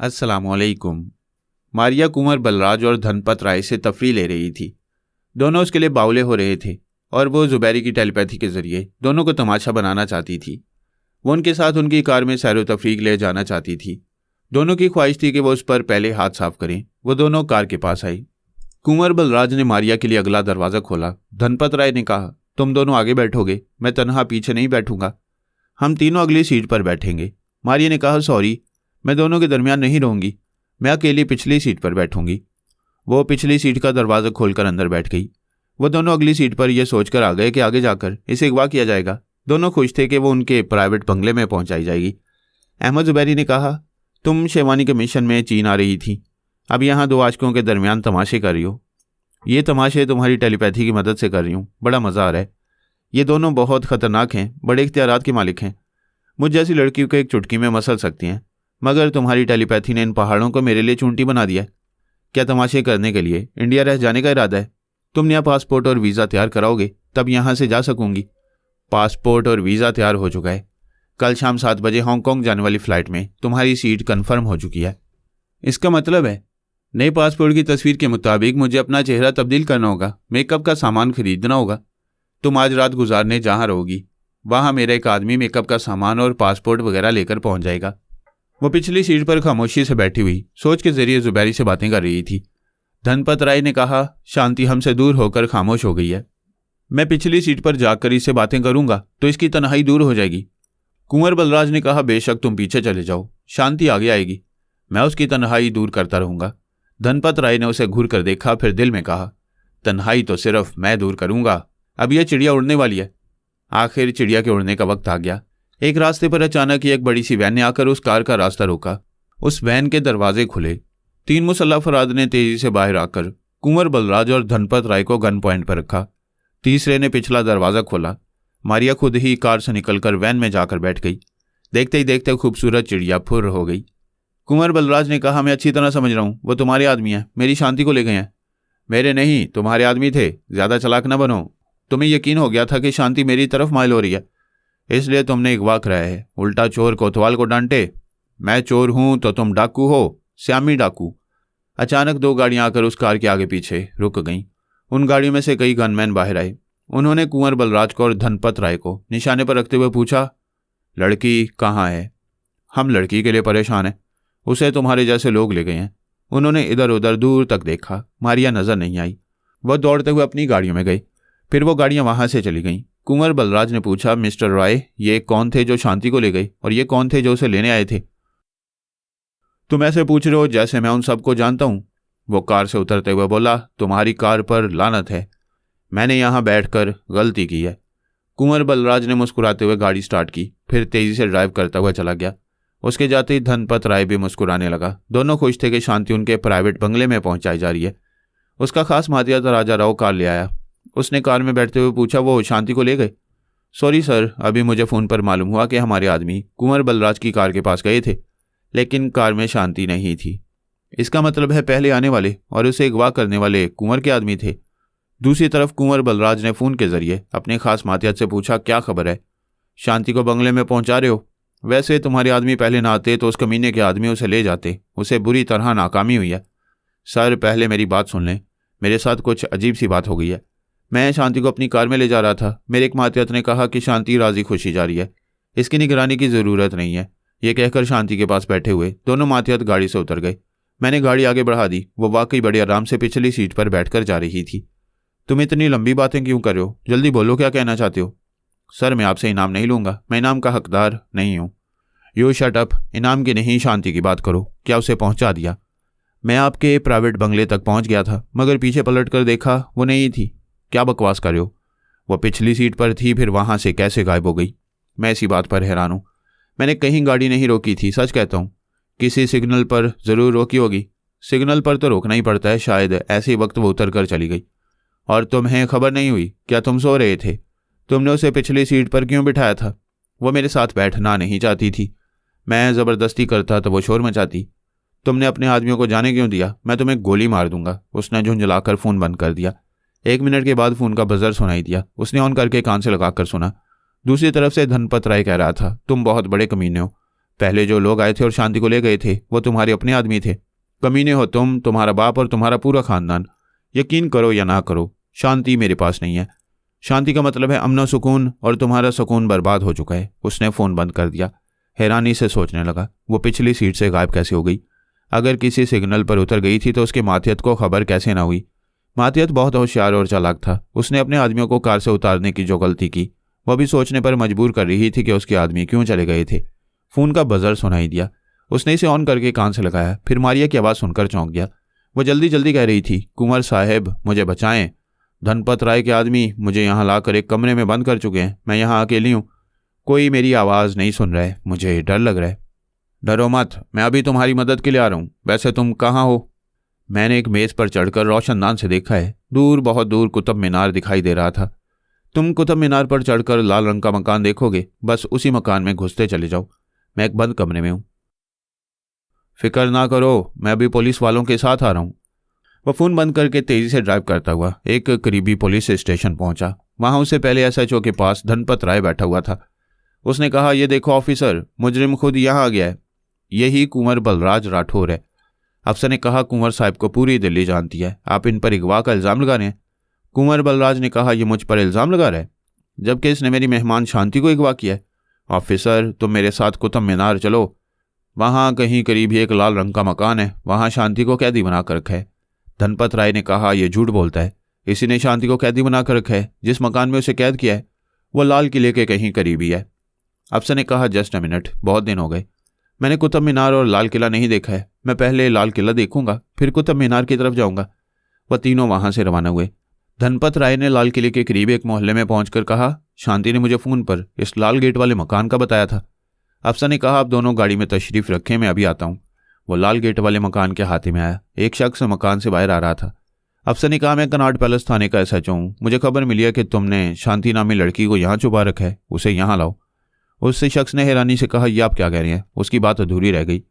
अस्सलामुअलैकुम। मारिया कुंवर बलराज और धनपत राय से तफरीह ले रही थी। दोनों उसके लिए बावले हो रहे थे और वो जुबैरी की टेलीपैथी के जरिए दोनों को तमाशा बनाना चाहती थी। वो उनके साथ उनकी कार में सैर व तफरीह ले जाना चाहती थी। दोनों की ख्वाहिश थी कि वो उस पर पहले हाथ साफ करें। वो दोनों कार के पास आई। कुंवर बलराज ने मारिया के लिए अगला दरवाज़ा खोला। धनपत राय ने कहा, तुम दोनों आगे बैठोगे, मैं तन्हा पीछे नहीं बैठूंगा, हम तीनों अगली सीट पर बैठेंगे। मारिया ने कहा, सॉरी, मैं दोनों के दरमियान नहीं रहूंगी, मैं अकेली पिछली सीट पर बैठूंगी। वो पिछली सीट का दरवाज़ा खोलकर अंदर बैठ गई। वो दोनों अगली सीट पर यह सोचकर आ गए कि आगे जाकर इसे अगवा किया जाएगा। दोनों खुश थे कि वो उनके प्राइवेट बंगले में पहुंचाई जाएगी। अहमद जुबैरी ने कहा, तुम शेरवानी के मिशन में चीन आ रही थी, अब यहाँ दो आशिकों के दरमियान तमाशे कर रही हो। ये तमाशे तुम्हारी टेलीपैथी की मदद से कर रही हूँ, बड़ा मज़ा आ रहा है। ये दोनों बहुत ख़तरनाक हैं, बड़े इख्तियारात के मालिक हैं, मुझ जैसी लड़कियों को एक चुटकी में मसल सकती हैं, मगर तुम्हारी टेलीपैथी ने इन पहाड़ों को मेरे लिए चूंटी बना दिया है। क्या तमाशे करने के लिए इंडिया रह जाने का इरादा है? तुम नया पासपोर्ट और वीज़ा तैयार कराओगे तब यहाँ से जा सकूंगी। पासपोर्ट और वीज़ा तैयार हो चुका है। कल शाम 7 बजे हांगकांग जाने वाली फ़्लाइट में तुम्हारी सीट कन्फर्म हो चुकी है। इसका मतलब है नए पासपोर्ट की तस्वीर के मुताबिक मुझे अपना चेहरा तब्दील करना होगा, मेकअप का सामान खरीदना होगा। तुम आज रात गुजारने जहाँ रहोगी वहाँ मेरा एक आदमी मेकअप का सामान और पासपोर्ट वगैरह लेकर पहुँच जाएगा। वो पिछली सीट पर खामोशी से बैठी हुई सोच के जरिए जुबैरी से बातें कर रही थी। धनपत राय ने कहा, शांति हमसे दूर होकर खामोश हो गई है। मैं पिछली सीट पर जाकर इससे बातें करूंगा तो इसकी तन्हाई दूर हो जाएगी। कुंवर बलराज ने कहा, बेशक तुम पीछे चले जाओ, शांति आगे आएगी, मैं उसकी तन्हाई दूर करता रहूंगा। धनपत राय ने उसे घूर कर देखा, फिर दिल में कहा, तन्हाई तो सिर्फ मैं दूर करूंगा, अब यह चिड़िया उड़ने वाली है। आखिर चिड़िया के उड़ने का वक्त आ गया। एक रास्ते पर अचानक एक बड़ी सी वैन ने आकर उस कार का रास्ता रोका। उस वैन के दरवाजे खुले। 3 मुसल्लह अफराद ने तेजी से बाहर आकर कुंवर बलराज और धनपत राय को गन पॉइंट पर रखा। तीसरे ने पिछला दरवाज़ा खोला। मारिया खुद ही कार से निकलकर वैन में जाकर बैठ गई। देखते ही देखते खूबसूरत चिड़िया फुर्र हो गई। कुंवर बलराज ने कहा, मैं अच्छी तरह समझ रहा हूँ, वो तुम्हारे आदमी हैं, मेरी शांति को ले गए हैं। मेरे नहीं, तुम्हारे आदमी थे, ज़्यादा चालाक न बनो। तुम्हें यकीन हो गया था कि शांति मेरी तरफ माइल हो रही है, इसलिए तुमने अगवा कराया है। उल्टा चोर कोतवाल को डांटे। मैं चोर हूं तो तुम डाकू हो, श्यामी डाकू। अचानक 2 गाड़ियां आकर उस कार के आगे पीछे रुक गईं। उन गाड़ियों में से कई गनमैन बाहर आए। उन्होंने कुंवर बलराज को और धनपत राय को निशाने पर रखते हुए पूछा, लड़की कहाँ है? हम लड़की के लिए परेशान हैं, उसे तुम्हारे जैसे लोग ले गए हैं। उन्होंने इधर उधर दूर तक देखा, मारिया नजर नहीं आई। वह दौड़ते हुए अपनी गाड़ियों में गए। फिर वो गाड़ियां वहां से चली गईं। कुंवर बलराज ने पूछा, मिस्टर रॉय, ये कौन थे जो शांति को ले गए और ये कौन थे जो उसे लेने आए थे? तुम ऐसे पूछ रहे हो जैसे मैं उन सबको जानता हूं। वो कार से उतरते हुए बोला, तुम्हारी कार पर लानत है, मैंने यहां बैठकर गलती की है। कुंवर बलराज ने मुस्कुराते हुए गाड़ी स्टार्ट की, फिर तेजी से ड्राइव करता हुआ चला गया। उसके जाते ही धनपत राय भी मुस्कुराने लगा। दोनों खुश थे कि शांति उनके प्राइवेट बंगले में पहुंचाई जा रही है। उसका खास मातिया राजा राव कार ले आया। उसने कार में बैठते हुए पूछा, वो शांति को ले गए? सॉरी सर, अभी मुझे फ़ोन पर मालूम हुआ कि हमारे आदमी कुंवर बलराज की कार के पास गए थे, लेकिन कार में शांति नहीं थी। इसका मतलब है पहले आने वाले और उसे अगवा करने वाले कुंवर के आदमी थे। दूसरी तरफ कुंवर बलराज ने फ़ोन के जरिए अपने खास मातियत से पूछा, क्या खबर है? शांति को बंगले में पहुंचा रहे हो? वैसे तुम्हारे आदमी पहले ना आते तो उस कमीने के आदमी उसे ले जाते, उसे बुरी तरह नाकामी हुई है। सर, पहले मेरी बात सुन लें, मेरे साथ कुछ अजीब सी बात हो गई है। मैं शांति को अपनी कार में ले जा रहा था। मेरे एक मातियत ने कहा कि शांति राजी खुशी जा रही है, इसकी निगरानी की ज़रूरत नहीं है। ये कहकर शांति के पास बैठे हुए दोनों मातियत गाड़ी से उतर गए। मैंने गाड़ी आगे बढ़ा दी। वो वाकई बड़े आराम से पिछली सीट पर बैठकर जा रही थी। तुम इतनी लंबी बातें क्यों कर रहे हो? जल्दी बोलो, क्या कहना चाहते हो? सर, मैं आपसे इनाम नहीं लूँगा, मैं इनाम का हकदार नहीं हूँ। You shut up. इनाम की नहीं, शांति की बात करो। क्या उसे पहुँचा दिया? मैं आपके प्राइवेट बंगले तक पहुँच गया था, मगर पीछे पलट कर देखा वो नहीं थी। क्या बकवास कर रहे हो? वो पिछली सीट पर थी, फिर वहाँ से कैसे गायब हो गई? मैं इसी बात पर हैरान हूँ। मैंने कहीं गाड़ी नहीं रोकी थी, सच कहता हूँ। किसी सिग्नल पर ज़रूर रोकी होगी। सिग्नल पर तो रोकना ही पड़ता है, शायद ऐसे वक्त वो उतर कर चली गई। और तुम्हें खबर नहीं हुई? क्या तुम सो रहे थे? तुमने उसे पिछली सीट पर क्यों बिठाया था? वो मेरे साथ बैठना नहीं चाहती थी। मैं ज़बरदस्ती करता तो वो शोर मचाती। तुमने अपने आदमियों को जाने क्यों दिया? मैं तुम्हें गोली मार दूंगा। उसने झुंझलाकर फ़ोन बंद कर दिया। 1 मिनट के बाद फ़ोन का बजर सुनाई दिया। उसने ऑन करके कान से लगाकर सुना। दूसरी तरफ से धनपत राय कह रहा था, तुम बहुत बड़े कमीने हो, पहले जो लोग आए थे और शांति को ले गए थे वो तुम्हारे अपने आदमी थे। कमीने हो तुम, तुम्हारा बाप और तुम्हारा पूरा खानदान। यकीन करो या ना करो, शांति मेरे पास नहीं है। शांति का मतलब है अमन सुकून, और तुम्हारा सुकून बर्बाद हो चुका है। उसने फ़ोन बंद कर दिया। हैरानी से सोचने लगा, वो पिछली सीट से गायब कैसे हो गई? अगर किसी सिग्नल पर उतर गई थी तो उसके मातियत को खबर कैसे ना हुई? मातियत बहुत होशियार और चालाक था। उसने अपने आदमियों को कार से उतारने की जो गलती की वह भी सोचने पर मजबूर कर रही थी कि उसके आदमी क्यों चले गए थे। फ़ोन का बजर सुनाई दिया। उसने इसे ऑन करके कान से लगाया। फिर मारिया की आवाज़ सुनकर चौंक गया। वो जल्दी जल्दी कह रही थी, कुंवर साहब मुझे बचाएं। धनपत राय के आदमी मुझे यहाँ लाकर एक कमरे में बंद कर चुके हैं। मैं यहाँ अकेली हूँ, कोई मेरी आवाज़ नहीं सुन रहा है। मुझे डर लग रहा है। डरो मत, मैं अभी तुम्हारी मदद के लिए आ रहा हूँ। वैसे तुम कहाँ हो? मैंने एक मेज़ पर चढ़कर रोशनदान से देखा है। दूर, बहुत दूर कुतुब मीनार दिखाई दे रहा था। तुम कुतुब मीनार पर चढ़कर लाल रंग का मकान देखोगे। बस उसी मकान में घुसते चले जाओ। मैं एक बंद कमरे में हूँ। फिक्र ना करो, मैं अभी पुलिस वालों के साथ आ रहा हूँ। वह फ़ोन बंद करके तेज़ी से ड्राइव करता हुआ एक करीबी पुलिस स्टेशन पहुंचा। वहां उससे पहले SHO के पास धनपत राय बैठा हुआ था। उसने कहा, ये देखो ऑफिसर, मुजरिम खुद यहाँ आ गया है। यही कुंवर बलराज राठौर है। अफसर ने कहा, कुंवर साहब को पूरी दिल्ली जानती है। आप इन पर अगवा का इल्ज़ाम लगा रहे हैं। कुंवर बलराज ने कहा, यह मुझ पर इल्ज़ाम लगा रहा है, जबकि इसने मेरी मेहमान शांति को अगवा किया है। ऑफिसर, तुम मेरे साथ कुतुब मीनार चलो। वहाँ कहीं करीब ही एक लाल रंग का मकान है। वहाँ शांति को कैदी बना कर रखा है। धनपत राय ने कहा, यह झूठ बोलता है। इसी ने शांति को कैदी बना कर रखा है। जिस मकान में उसे कैद किया है वो लाल किले के कहीं करीब ही है। अफसर ने कहा, जस्ट अ मिनट, बहुत दिन हो गए, मैंने कुतुब मीनार और लाल किला नहीं देखा है। मैं पहले लाल किला देखूंगा, फिर कुतुब मीनार की तरफ जाऊंगा। वह तीनों वहां से रवाना हुए। धनपत राय ने लाल किले के करीब एक मोहल्ले में पहुंचकर कहा, शांति ने मुझे फ़ोन पर इस लाल गेट वाले मकान का बताया था। अफसर ने कहा, आप दोनों गाड़ी में तशरीफ़ रखें, मैं अभी आता हूँ। वो लाल गेट वाले मकान के हाथी में आया। एक शख्स मकान से बाहर आ रहा था। अफसर ने कहा, मैं कनॉट पैलेस थाने का SHO हूँ। मुझे खबर मिली है कि तुमने शांति नामी लड़की को यहाँ छुपा रखा है। उसे यहाँ लाओ। उससे शख्स ने हैरानी से कहा, यह आप क्या कह रहे हैं? उसकी बात अधूरी रह गई।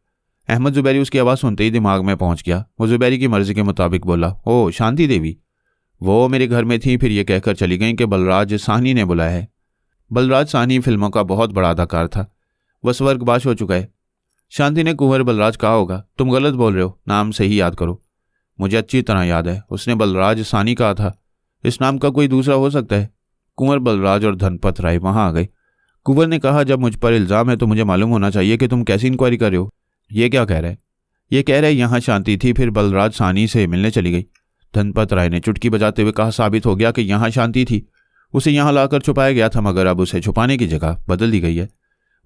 अहमद जुबैरी उसकी आवाज़ सुनते ही दिमाग में पहुंच गया। वो जुबैरी की मर्जी के मुताबिक बोला, ओ शांति देवी, वो मेरे घर में थी, फिर ये कहकर चली गई कि बलराज साहनी ने बुलाया है। बलराज साहनी फिल्मों का बहुत बड़ा अदाकार था। वह स्वर्गवास हो चुका है। शांति ने कुंवर बलराज कहा होगा। तुम गलत बोल रहे हो, नाम सही याद करो। मुझे अच्छी तरह याद है, उसने बलराज साहनी कहा था। इस नाम का कोई दूसरा हो सकता है? कुंवर बलराज और धनपत राय वहां आ गए। कुंवर ने कहा, जब मुझ पर इल्ज़ाम है तो मुझे मालूम होना चाहिए कि तुम कैसी इंक्वायरी कर रहे हो। ये क्या कह रहा है? ये कह रहा है यहाँ शांति थी, फिर बलराज साहनी से मिलने चली गई। धनपत राय ने चुटकी बजाते हुए कहा, साबित हो गया कि यहाँ शांति थी। उसे यहाँ लाकर छुपाया गया था, मगर अब उसे छुपाने की जगह बदल दी गई है।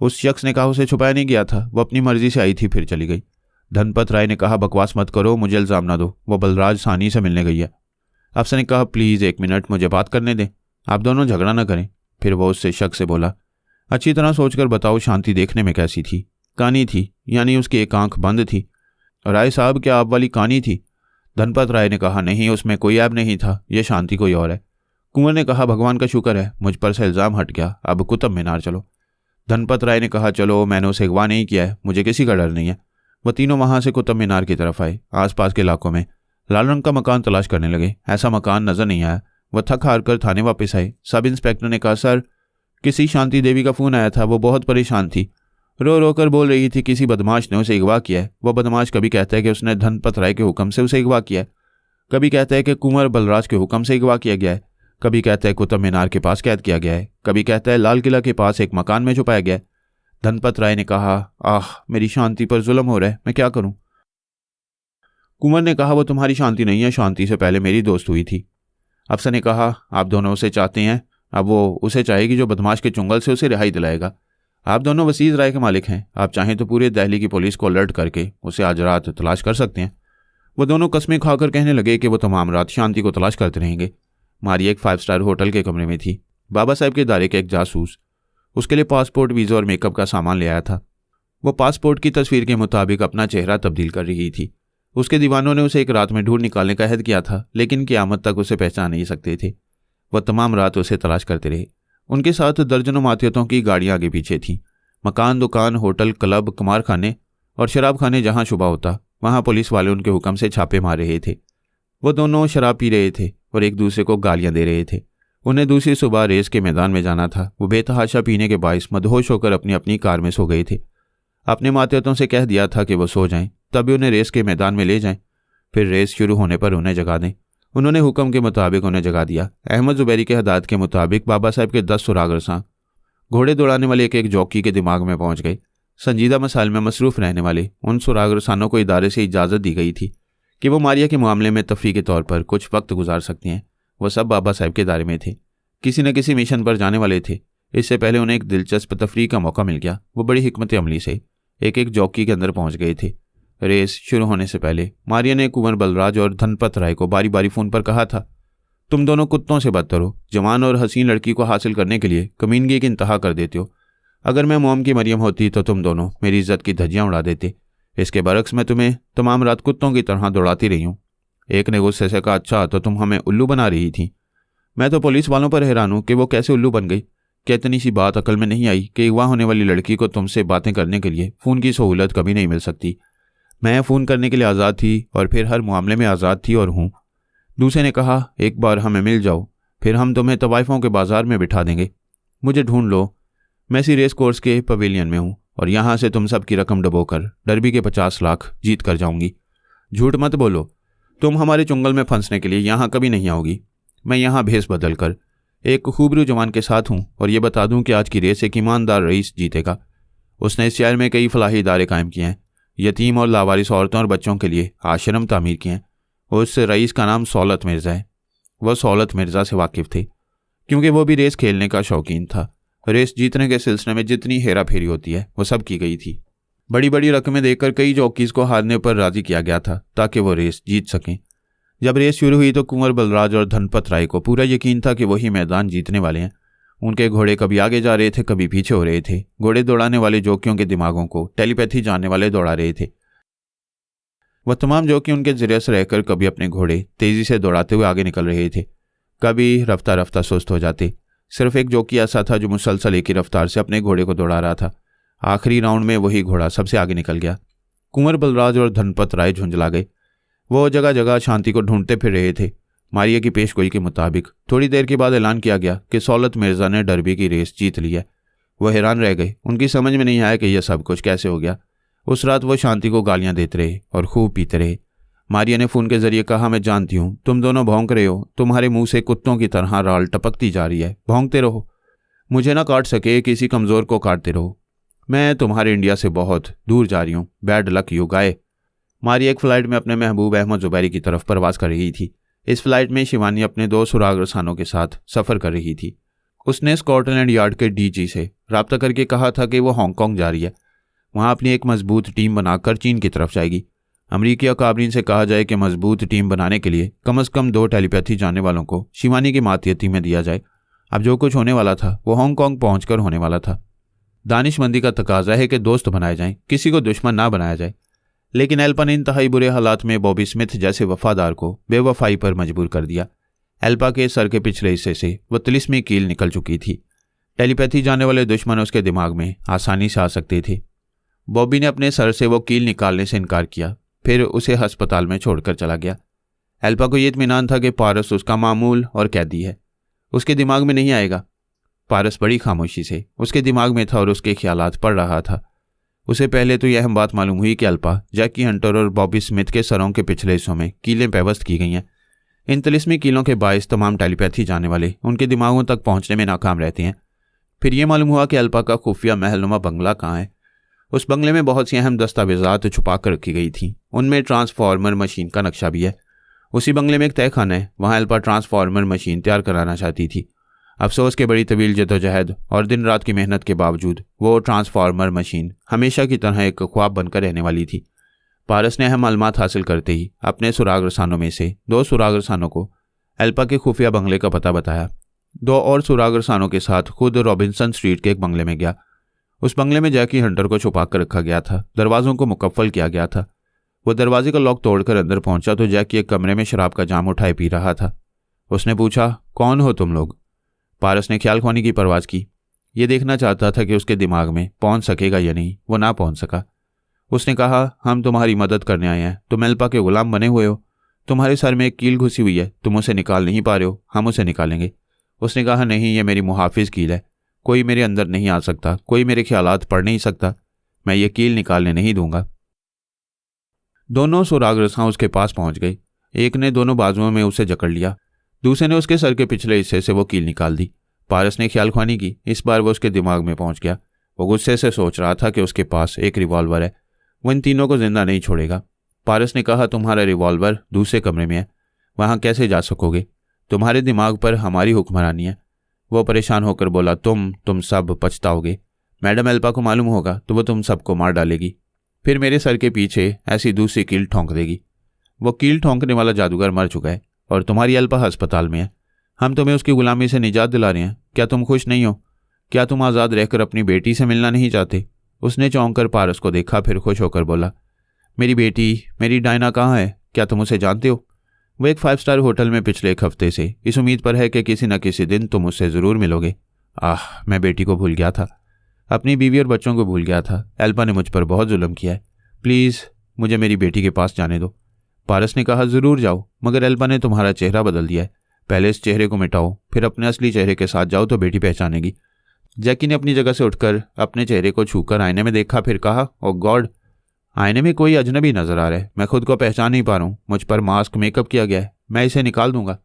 उस शख्स ने कहा, उसे छुपाया नहीं गया था, वो अपनी मर्जी से आई थी फिर चली गई। धनपत राय ने कहा, बकवास मत करो, मुझे इल्ज़ाम ना दो, वो बलराज साहनी से मिलने गई है। अफसर ने कहा, प्लीज़ 1 मिनट मुझे बात करने दें, आप दोनों झगड़ा ना करें। फिर वो उससे शख्स से बोला, अच्छी तरह सोचकर बताओ, शांति देखने में कैसी थी? कानी थी, यानी उसकी एक आंख बंद थी। राय साहब, क्या आप वाली कानी थी? धनपत राय ने कहा, नहीं, उसमें कोई ऐब नहीं था, यह शांति कोई और है। कुंवर ने कहा, भगवान का शुक्र है, मुझ पर से इल्ज़ाम हट गया, अब कुतुब मीनार चलो। धनपत राय ने कहा, चलो, मैंने उसे अगवा नहीं किया है, मुझे किसी का डर नहीं है। वह तीनों वहां से कुतुब मीनार की तरफ आए। आसपास के इलाकों में लाल रंग का मकान तलाश करने लगे। ऐसा मकान नजर नहीं आया। वह थक हार कर थाने वापस आए। सब इंस्पेक्टर ने कहा, सर, किसी शांति देवी का फ़ोन आया था, वो बहुत परेशान थी, रो रो कर बोल रही थी किसी बदमाश ने उसे अगवा किया है। वह बदमाश कभी कहता है कि उसने धनपत राय के हुक्म से उसे अगवा किया है, कभी कहता है कि कुंवर बलराज के हुक्म से अगवा किया गया है, कभी कहता है कुतुब मीनार के पास कैद किया गया है, कभी कहता है लाल किला के पास एक मकान में छुपाया गया है। धनपत राय ने कहा, आह, मेरी शांति पर जुल्म हो रहा है, मैं क्या करूं? कुंवर ने कहा, वो तुम्हारी शांति नहीं है, शांति से पहले मेरी दोस्त हुई थी। अफसर ने कहा, आप दोनों उसे चाहते हैं, अब वो उसे चाहेगी जो बदमाश के चुंगल से उसे रिहाई दिलाएगा। आप दोनों वसीज राय के मालिक हैं, आप चाहें तो पूरे दिल्ली की पुलिस को अलर्ट करके उसे आज रात तलाश कर सकते हैं। वो दोनों कस्में खाकर कहने लगे कि वो तमाम रात शांति को तलाश करते रहेंगे। मारी एक 5 स्टार होटल के कमरे में थी। बाबा साहब के इदारे के एक जासूस उसके लिए पासपोर्ट, वीज़ा और मेकअप का सामान ले आया था। वो पासपोर्ट की तस्वीर के मुताबिक अपना चेहरा तब्दील कर रही थी। उसके दीवानों ने उसे एक रात में ढूंढ निकालने का अहद किया था, लेकिन क़यामत तक उसे पहचान नहीं सकते थे। वह तमाम रात उसे तलाश करते रहे। उनके साथ दर्जनों मातियतों की गाड़ियां आगे पीछे थीं। मकान, दुकान, होटल, क्लब, कुमारखाने और शराब खाने जहां शुबा होता, वहां पुलिस वाले उनके हुक्म से छापे मार रहे थे। वो दोनों शराब पी रहे थे और एक दूसरे को गालियां दे रहे थे। उन्हें दूसरी सुबह रेस के मैदान में जाना था। वो बेतहाशा पीने के बायस मदहोश होकर अपनी अपनी कार में सो गए थे। अपने मातहतों से कह दिया था कि वो सो जाएं, तभी उन्हें रेस के मैदान में ले जाएं, फिर रेस शुरू होने पर उन्हें जगा दें। उन्होंने हुक्म के मुताबिक उन्हें जगा दिया। अहमद ज़ुबैरी के हदायत के मुताबिक बाबा साहब के 10 सुरागरसां घोड़े दौड़ाने वाले एक जॉकी के दिमाग में पहुंच गए। संजीदा मसाइल में मसरूफ़ रहने वाले उन सुरागरसानों को इदारे से इजाज़त दी गई थी कि वो मारिया के मामले में तफरी के तौर पर कुछ वक्त गुजार सकती हैं। वह सब बाबा साहब के दायरे में थे, किसी न किसी मिशन पर जाने वाले थे। इससे पहले उन्हें एक दिलचस्प तफरी का मौका मिल गया। वो बड़ी हिकमत अमली से एक जॉकी के अंदर पहुंच गए थे। रेस शुरू होने से पहले मारिया ने कुंवर बलराज और धनपत राय को बारी बारी फ़ोन पर कहा था, तुम दोनों कुत्तों से बदतर हो। जवान और हसीन लड़की को हासिल करने के लिए कमीनगी की इंतहा कर देते हो। अगर मैं मोम की मरियम होती तो तुम दोनों मेरी इज्जत की धज्जियां उड़ा देते। इसके बरक्स मैं तुम्हें तमाम रात कुत्तों की तरह दौड़ाती रही हूँ। एक ने गुस्से से कहा, अच्छा तो तुम हमें उल्लू बना रही थी। मैं तो पुलिस वालों पर हैरान हूँ कि वो कैसे उल्लू बन गई। क्या इतनी सी बात अकल में नहीं आई कि अगवा होने वाली लड़की को तुमसे बातें करने के लिए फ़ोन की सहूलत कभी नहीं मिल सकती। मैं फ़ोन करने के लिए आज़ाद थी और फिर हर मामले में आज़ाद थी और हूँ। दूसरे ने कहा, एक बार हमें मिल जाओ, फिर हम तुम्हें तवाइफों के बाजार में बिठा देंगे। मुझे ढूंढ लो, मैं इसी रेस कोर्स के पवेलियन में हूँ और यहाँ से तुम सब की रकम डबोकर डर्बी के 50 लाख जीत कर जाऊँगी। झूठ मत बोलो, तुम हमारे चुंगल में फंसने के लिए यहाँ कभी नहीं आओगी। मैं यहाँ भेस बदल कर एक खूबरू जवान के साथ हूँ और ये बता दूँ कि आज की रेस एक ईमानदार रईस जीतेगा। उसने इस शहर में कई फलाही इदारे कायम किए हैं, यतीम और लावारिस औरतों और बच्चों के लिए आश्रम तामीर किए हैं। उस रईस का नाम सौलत मिर्ज़ा है। वह सौलत मिर्ज़ा से वाकिफ़ थे क्योंकि वो भी रेस खेलने का शौकीन था। रेस जीतने के सिलसिले में जितनी हेरा फेरी होती है वो सब की गई थी। बड़ी बड़ी रकमें देकर कई जॉकीज़ को हारने पर राज़ी किया गया था ताकि वो रेस जीत सकें। जब रेस शुरू हुई तो कुंवर बलराज और धनपत राय को पूरा यकीन था कि वही मैदान जीतने वाले हैं। उनके घोड़े कभी आगे जा रहे थे, कभी पीछे हो रहे थे। घोड़े दौड़ाने वाले जॉकियों के दिमागों को टेलीपैथी जानने वाले दौड़ा रहे थे। वह तमाम जॉकी उनके ज़रिए से रहकर कभी अपने घोड़े तेज़ी से दौड़ाते हुए आगे निकल रहे थे, कभी रफ्ता रफ्ता सुस्त हो जाते। सिर्फ एक जॉकी ऐसा था जो मुसलसल एक ही रफ्तार से अपने घोड़े को दौड़ा रहा था। आखिरी राउंड में वही घोड़ा सबसे आगे निकल गया। कुंवर बलराज और धनपत राय झुंझला गए। वो जगह जगह शांति को ढूंढते फिर रहे थे। मारिया की पेशगोई के मुताबिक थोड़ी देर के बाद ऐलान किया गया कि सौलत मिर्ज़ा ने डर्बी की रेस जीत ली है। वह हैरान रह गए। उनकी समझ में नहीं आया कि यह सब कुछ कैसे हो गया। उस रात वो शांति को गालियां देते रहे और खूब पीते रहे। मारिया ने फ़ोन के जरिए कहा, मैं जानती हूँ तुम दोनों भौंक रहे हो, तुम्हारे मुंह से कुत्तों की तरह राल टपकती जा रही है। भौंकते रहो, मुझे ना काट सके किसी कमज़ोर को काटते रहो। मैं तुम्हारे इंडिया से बहुत दूर जा रही हूँ। बैड लक यू गाय। मारिया एक फ़्लाइट में अपने महबूब अहमद ज़ुबैरी की तरफ परवाज़ कर रही थी। इस फ्लाइट में शिवानी अपने 2 सुरागरसानों के साथ सफ़र कर रही थी। उसने स्कॉटलैंड यार्ड के डीजी से रब्ता करके कहा था कि वो हांगकांग जा रही है। वहाँ अपनी एक मजबूत टीम बनाकर चीन की तरफ जाएगी। अमरीकी अकाबरीन से कहा जाए कि मजबूत टीम बनाने के लिए कम से कम 2 टेलीपैथी जानने वालों को शिवानी की मातहती में दिया जाए। अब जो कुछ होने वाला था वो हांगकांग पहुंचकर होने वाला था। दानिशमंदी का तकाजा है कि दोस्त बनाए जाएं, किसी को दुश्मन ना बनाया जाए। लेकिन एल्पा ने इंतहाई बुरे हालात में बॉबी स्मिथ जैसे वफादार को बेवफाई पर मजबूर कर दिया। एल्पा के सर के पिछले हिस्से से वह तिलिस्मी कील निकल चुकी थी। टेलीपैथी जानने वाले दुश्मन उसके दिमाग में आसानी से आ सकते थे। बॉबी ने अपने सर से वो कील निकालने से इनकार किया, फिर उसे अस्पताल में छोड़कर चला गया। एल्पा को ये इत्मीनान था कि पारस उसका मामूल और कैदी है, उसके दिमाग में नहीं आएगा। पारस बड़ी खामोशी से उसके दिमाग में था और उसके ख्यालात पढ़ रहा था। उसे पहले तो यह अहम बात मालूम हुई कि अल्पा, जैकी हंटर और बॉबी स्मिथ के सरों के पिछले हिस्सों में कीलें पेवस्त की गई हैं। इन तिलिस्मी कीलों के बायस तमाम टेलीपैथी जानने वाले उनके दिमागों तक पहुंचने में नाकाम रहते हैं। फिर यह मालूम हुआ कि अल्पा का खुफिया महलनुमा बंगला कहाँ है। उस बंगले में बहुत सी अहम दस्तावेजात छुपा कर रखी गई थी। उनमें ट्रांसफार्मर मशीन का नक्शा भी है। उसी बंगले में एक तहखाना है, वहाँ अल्पा ट्रांसफार्मर मशीन तैयार कराना चाहती थी। अफसोस के बड़ी तवील जदोजहद और दिन रात की मेहनत के बावजूद वो ट्रांसफार्मर मशीन हमेशा की तरह एक ख्वाब बनकर रहने वाली थी। पारस ने अहम मालूमात हासिल करते ही अपने सुरागरसानों में से 2 सुरागरसानों को अल्पा के खुफिया बंगले का पता बताया। 2 और सुरागरसानों के साथ खुद रॉबिन्सन स्ट्रीट के एक बंगले में गया। उस बंगले में जैकी हंटर को छुपा कर रखा गया था। दरवाज़ों को मुकफ्फल किया गया था। वो दरवाजे का लॉक तोड़कर अंदर पहुंचा तो जैकी एक कमरे में शराब का जाम उठाए पी रहा था। उसने पूछा, कौन हो तुम लोग? पारस ने ख्याल ख्वानी की परवाज़ की। ये देखना चाहता था कि उसके दिमाग में पहुंच सकेगा या नहीं। वो ना पहुंच सका। उसने कहा, हम तुम्हारी मदद करने आए हैं। तुम अल्पा के गुलाम बने हुए हो। तुम्हारे सर में एक कील घुसी हुई है, तुम उसे निकाल नहीं पा रहे हो, हम उसे निकालेंगे। उसने कहा, नहीं, ये मेरी मुहाफिज कील है। कोई मेरे अंदर नहीं आ सकता, कोई मेरे ख्यालात पढ़ नहीं सकता। मैं ये कील निकालने नहीं दूंगा। दोनों सुराग रसां उसके पास पहुंच गए। एक ने दोनों बाजुओं में उसे जकड़ लिया, दूसरे ने उसके सर के पिछले हिस्से से वो कील निकाल दी। पारस ने ख्यालख्वानी की। इस बार वो उसके दिमाग में पहुंच गया। वो गुस्से से सोच रहा था कि उसके पास एक रिवॉल्वर है, वो इन तीनों को जिंदा नहीं छोड़ेगा। पारस ने कहा, तुम्हारा रिवॉल्वर दूसरे कमरे में है, वहां कैसे जा सकोगे? तुम्हारे दिमाग पर हमारी हुक्मरानी है। वो परेशान होकर बोला, तुम सब पछताओगे। मैडम एल्पा को मालूम होगा तो वो तुम सबको मार डालेगी, फिर मेरे सर के पीछे ऐसी दूसरी कील ठोंक देगी। वो कील ठोंकने वाला जादूगर मर चुका है और तुम्हारी एल्पा अस्पताल में है। हम तुम्हें उसकी गुलामी से निजात दिला रहे हैं। क्या तुम खुश नहीं हो? क्या तुम आज़ाद रहकर अपनी बेटी से मिलना नहीं चाहते? उसने चौंक कर पारस को देखा, फिर खुश होकर बोला, मेरी बेटी, मेरी डायना कहाँ है? क्या तुम उसे जानते हो? वो एक 5 स्टार होटल में पिछले एक हफ्ते से इस उम्मीद पर है कि किसी न किसी दिन तुम उससे ज़रूर मिलोगे। मैं बेटी को भूल गया था, अपनी बीवी और बच्चों को भूल गया था। एल्पा ने मुझ पर बहुत जुल्म किया है, प्लीज़ मुझे मेरी बेटी के पास जाने दो। पारस ने कहा, ज़रूर जाओ, मगर एल्पा ने तुम्हारा चेहरा बदल दिया है। पहले इस चेहरे को मिटाओ, फिर अपने असली चेहरे के साथ जाओ तो बेटी पहचानेगी। जैकी ने अपनी जगह से उठकर अपने चेहरे को छूकर आईने में देखा, फिर कहा, ओ गॉड, आईने में कोई अजनबी नजर आ रहा है। मैं खुद को पहचान नहीं पा रहा हूँ। मुझ पर मास्क मेकअप किया गया है, मैं इसे निकाल दूंगा।